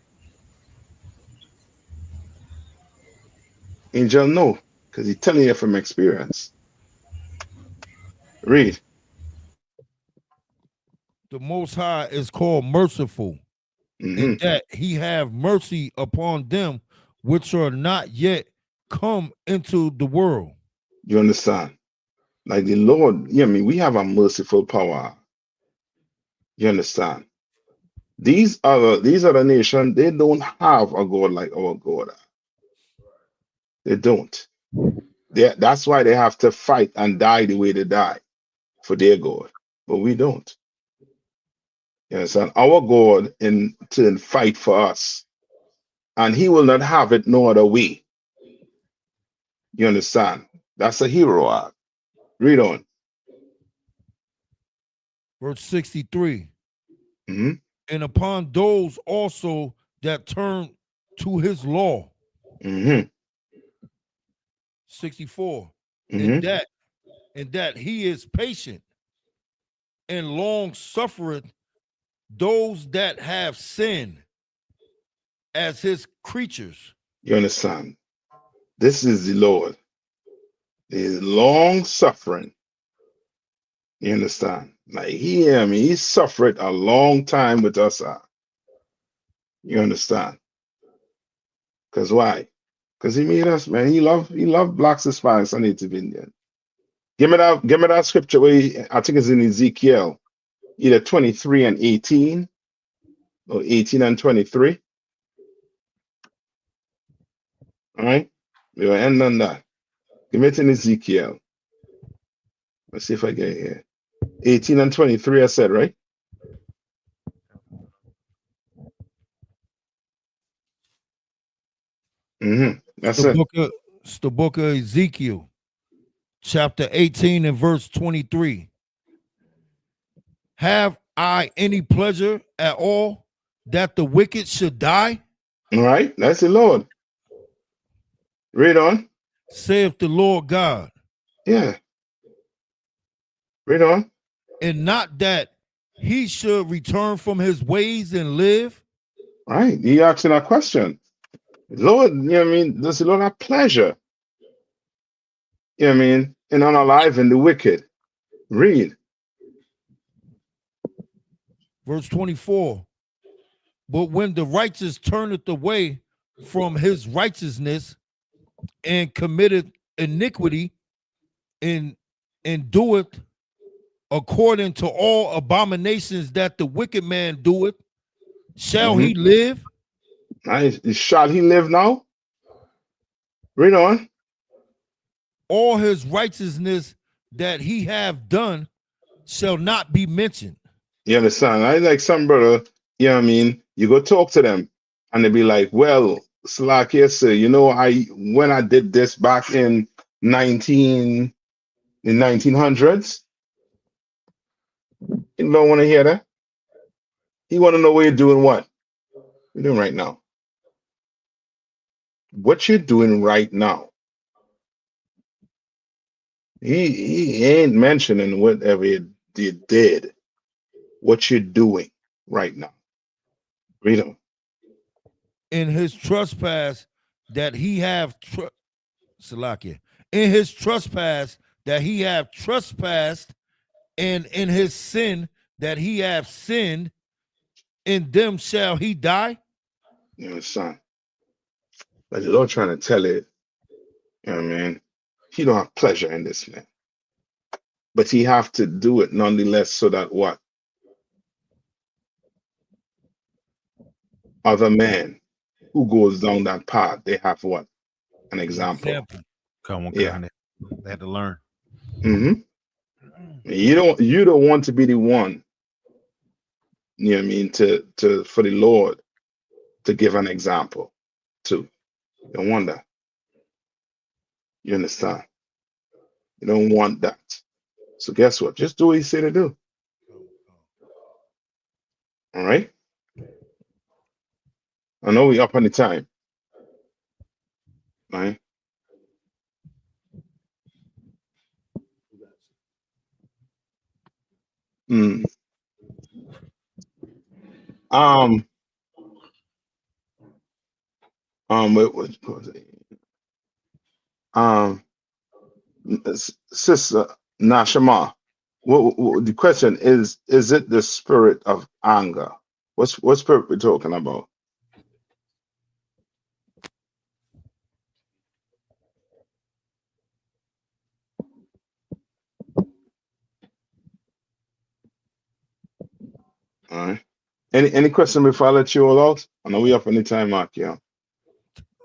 Angel no, because he's telling you from experience. Read. The Most High is called merciful, in that he have mercy upon them which are not yet come into the world. You understand? Like the Lord, you know what I mean, we have a merciful power. You understand? These other nations, they don't have a God like our God. They don't. That's why they have to fight and die the way they die for their God. But we don't. You understand? Our God in turn fight for us. And he will not have it no other way. You understand? That's a hero arc. Read on. Verse 63. And upon those also that turn to his law. 64. And that he is patient and long suffereth those that have sinned as his creatures. You understand? This is the Lord. He is long suffering. You understand? Like he suffered a long time with us. You understand? Because why? Because he made us, man. He loved blacks, Hispanics, and Native Indian. Give me that scripture where I think it's in Ezekiel, either 23 and 18 or 18 and 23. All right, we'll end on that. Give me it in Ezekiel. Let's see if I get it here. 18 and 23, I said, right? That's it. It's the book of Ezekiel, chapter 18 and verse 23. Have I any pleasure at all that the wicked should die? All right, that's the Lord. Read on. Saith the Lord God. Yeah. Read on. And not that he should return from his ways and live. Right. He asking a question. Lord, you know what I mean? Does the Lord have pleasure? You know what I mean? In unaliving the wicked. Read. Verse 24. But when the righteous turneth away from his righteousness and committeth iniquity and doeth according to all abominations that the wicked man doeth, shall he live? Shall he live now? Read on. all his righteousness that he have done shall not be mentioned. You understand? I like some brother, you know what I mean? You go talk to them and they be like, well, Slakia, sir, you know, when I did this back in 1900s, you don't want to hear that. He want to know what you're doing. What you're doing right now. What you're doing right now. He ain't mentioning whatever you did. What you're doing right now. Read him. In his trespass that he have Salakia. In his trespass that he have trespassed, and in his sin that he have sinned, in them shall he die. You understand? But the Lord trying to tell it, you know what I mean? He don't have pleasure in this man. But he have to do it nonetheless so that what? Other men who goes down that path, they have what? An example. Come on, yeah. They had to learn. Mm-hmm. You don't want to be the one, you know what I mean, for the Lord to give an example to. You don't want that. You understand? You don't want that. So guess what? Just do what he said to do. All right? I know we up on the time. Right? What was it? Sister Nashama, what the question is it the spirit of anger? What spirit we're talking about? All right. Any question before I let you all out? I know we up on the time mark, yeah.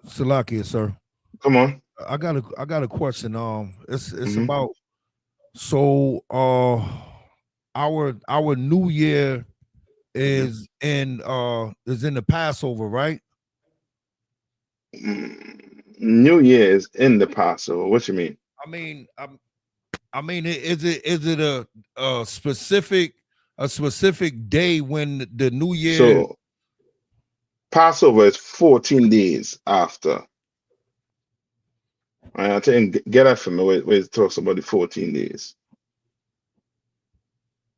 Salakia, sir. Come on. I got a question. It's about our new year is in the Passover, right? New Year is in the Passover. What you mean? I mean, is it a specific day when the new year? So Passover is 14 days after. I think get that from me where it talks about the 14 days.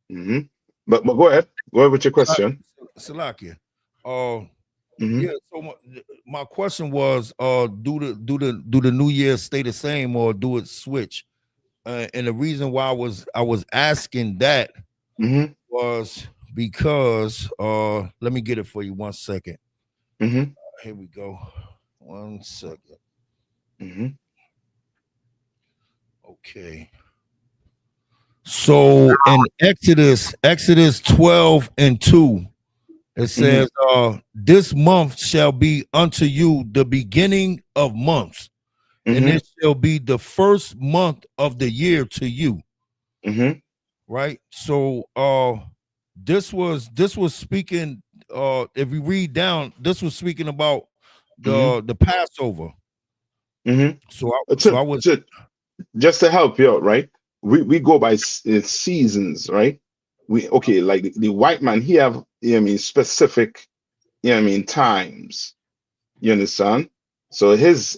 But go ahead. Go ahead with your question. Salakia. Yeah. So my question was, do the New Year stay the same or do it switch? And the reason why I was asking that was because let me get it for you 1 second. Here we go. 1 second. Okay. So in Exodus 12:2, it says, this month shall be unto you the beginning of months, and it shall be the first month of the year to you. Right. So this was speaking, if we read down, this was speaking about the Passover. So I was just to help you out, right? We go by seasons, right? Like the white man, he have, you know what I mean, specific, you know what I mean, times. You understand? So his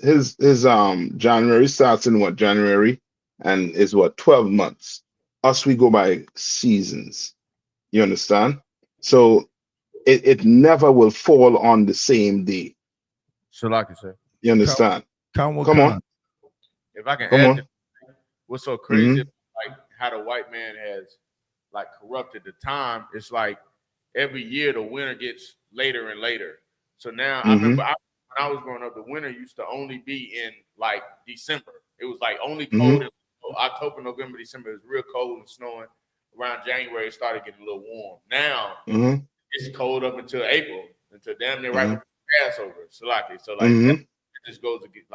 January starts in what? January, and is what, 12 months. Us, we go by seasons. You understand? So it never will fall on the same day. So like I said, you understand? Come on. If I can Come add on. to what's so crazy, like how the white man has like corrupted the time. It's like every year the winter gets later and later. So now I remember when I was growing up, the winter used to only be in like December. It was like only cold in October, November, December. It was real cold and snowing. Around January, it started getting a little warm. Now it's cold up until April, until damn near right before Passover. So like it just goes against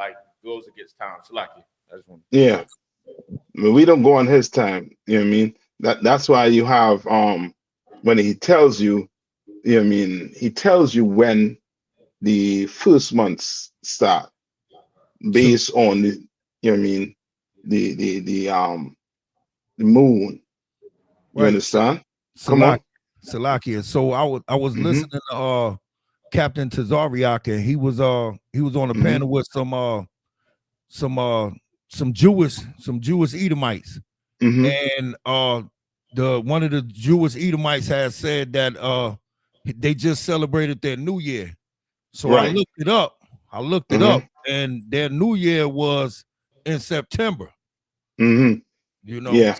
time. So like it. I just want. Yeah. I mean, we don't go on his time. You know what I mean? That's why you have when he tells you, you know what I mean, he tells you when the first months start based on the, you know what I mean, the moon. You Right. understand? Come on. Salakia. So I was listening to Captain Tazariak, and he was on a panel with some Jewish Edomites. And one of the Jewish Edomites has said that they just celebrated their New Year. So I looked it up. And their New Year was in September. You know, yeah.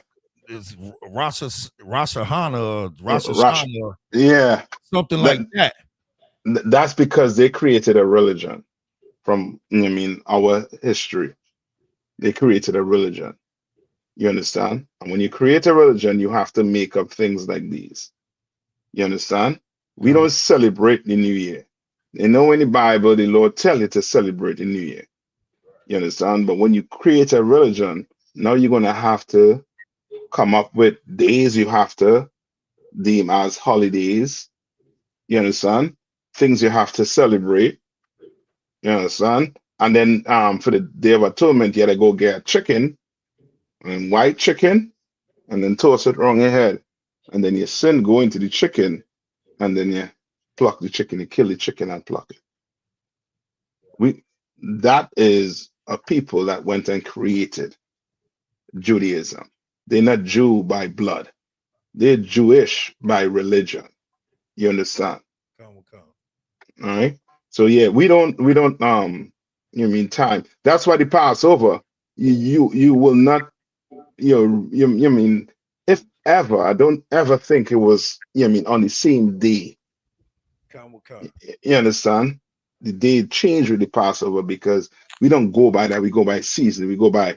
It's Rosh YAHANNA, Rosh Hashanah, yeah, something like that. That's because they created a religion from, you know what I mean, our history. They created a religion. You understand? And when you create a religion, you have to make up things like these. You understand? We don't celebrate the New Year. You know, in the Bible, the Lord tell you to celebrate the New Year. You understand? But when you create a religion, now you're going to have to come up with days you have to deem as holidays. You understand? Things you have to celebrate. You understand? And then for the Day of Atonement, you got to go get a chicken, and white chicken, and then toss it around your head. And then your sin go into the chicken, and then you pluck the chicken, you kill the chicken and pluck it. That is a people that went and created Judaism. They're not Jew by blood. They're Jewish by religion. You understand? All right. So yeah, we don't you know what I mean, time. That's why the Passover, you will not, you mean, if ever, I don't ever think it was, you know what I mean, on the same day. You understand? The day changed with the Passover because we don't go by that, we go by season, we go by,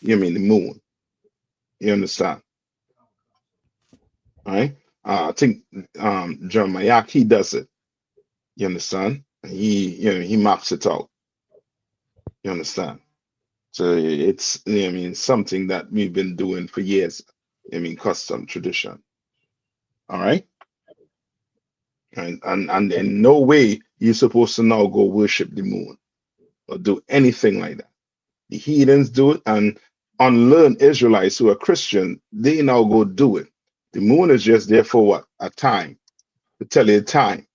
you know what I mean, the moon. You understand? All right. I think Jeremiah, he does it. You understand? He maps it out. You understand? So it's, you know, I mean, something that we've been doing for years. I mean, custom tradition. All right. And in no way you're supposed to now go worship the moon or do anything like that. The heathens do it, and unlearned Israelites who are Christian, they now go do it. The moon is just there for what? A time, to tell you the time.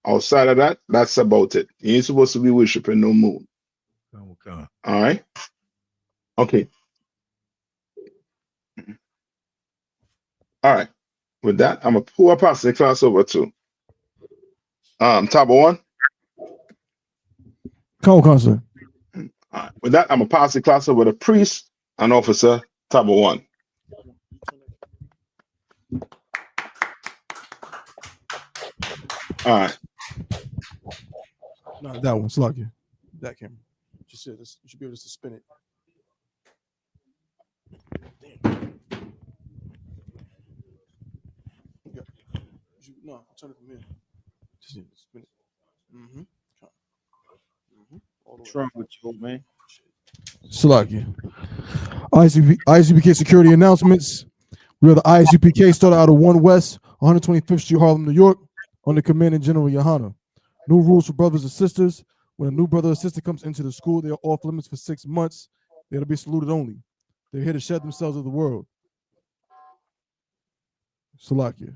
Outside of that, that's about it. You ain't supposed to be worshiping no moon. All right. Okay. All right. With that, I'm gonna pull pass the class over to Tabo 1. Come on, sir. All right. With that, I'm gonna pass the class over to priest and officer Tabo 1. All right. No, that one. Slug you. That camera. Just this. You should be able to spin it. Yeah. No, turn it from here. Just spin it. What's wrong with you, man? Salakia. I.S.U.P.K security announcements. We are the I.S.U.P.K, started out of 1 West, 125th Street, Harlem, New York, under Commanding General YAHANNA. New rules for brothers and sisters. When a new brother or sister comes into the school, they are off limits for 6 months. They're to be saluted only. They're here to shed themselves of the world. Salakia.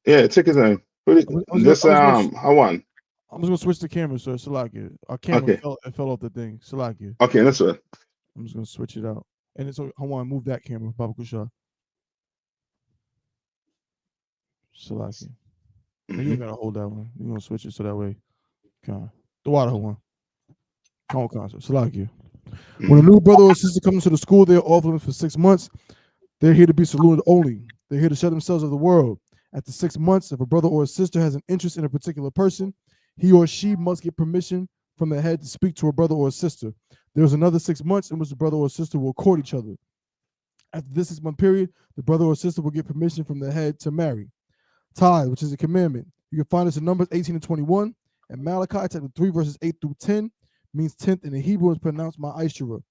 Yeah, take his time. How one? I'm just gonna switch the camera, sir. Salakia. Our camera fell off the thing. Salakia. Okay, that's right. I'm just gonna switch it out. And it's I want to move that camera, Baba Kusha. Salakia. You don't gotta hold that one. You're gonna switch it so that way. The water one. Come on, concert. Salakia. When a new brother or sister comes to the school, they're off limits for 6 months. They're here to be saluted only. They're here to shed themselves of the world. After 6 months, if a brother or a sister has an interest in a particular person, he or she must get permission from the head to speak to a brother or a sister. There's another 6 months in which the brother or sister will court each other. After this 6 month period, the brother or sister will get permission from the head to marry. Tithe, which is a commandment. You can find this in Numbers 18 and 21, and Malachi chapter 3, verses 8 through 10, means 10th in the Hebrew is pronounced Ma'ashira.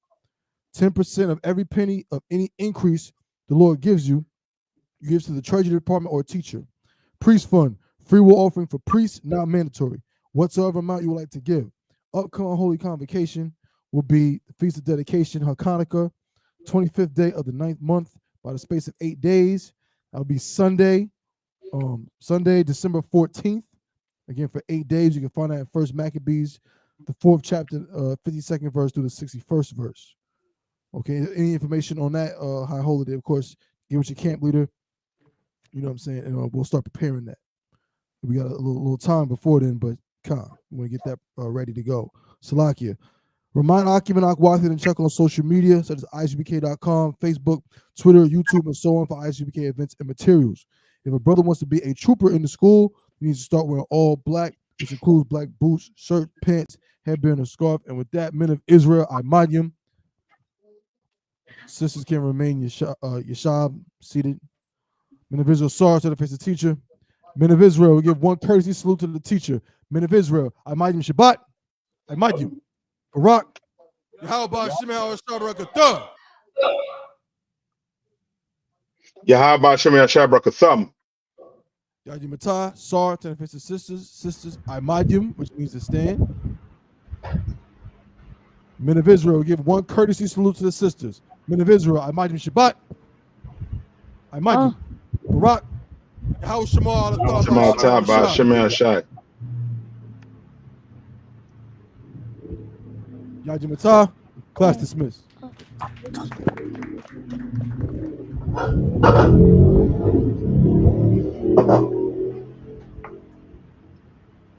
10% of every penny of any increase the Lord gives you, you give to the treasury department or teacher. Priest fund, free will offering for priests, not mandatory. Whatsoever amount you would like to give. Upcoming Holy Convocation will be the Feast of Dedication, Hanukkah, 25th day of the 9th month, by the space of 8 days. That'll be Sunday, December 14th. Again, for 8 days. You can find that in 1 Maccabees, the 4th chapter, 52nd verse through the 61st verse. Okay, any information on that high holiday, of course, get with your camp leader. You know what I'm saying? And we'll start preparing that. We got a little time before then, but we want to get that ready to go. Salakia. Remind Akim and Akwathan and check on social media, such as I.S.U.P.K.com, Facebook, Twitter, YouTube, and so on for I.S.U.P.K. events and materials. If a brother wants to be a trooper in the school, he needs to start wearing all black, which includes black boots, shirt, pants, headband, and scarf. And with that, men of Israel, I.M.A.D.I.M. Sisters can remain Yashab seated. Men of Israel, Sar to the face of the teacher. Men of Israel, we give one courtesy salute to the teacher. Men of Israel, I.M.A.D.I.M. Shabbat, I.M.A.D.I.M. Barak, Yahweh Shem Yahweh Yahweh Shem Yahweh Yaji Matah, Sar to the face of sisters, I.M.A.D.I.M, which means to stand. Men of Israel, give one courtesy salute to the sisters. Men of Israel, I.M.A.D.I.M. Shabbat, I.M.A.D.I.M. Barak, Yahweh Shema Allah Shema Taba Shem Shai. Yaji Matah, class dismissed.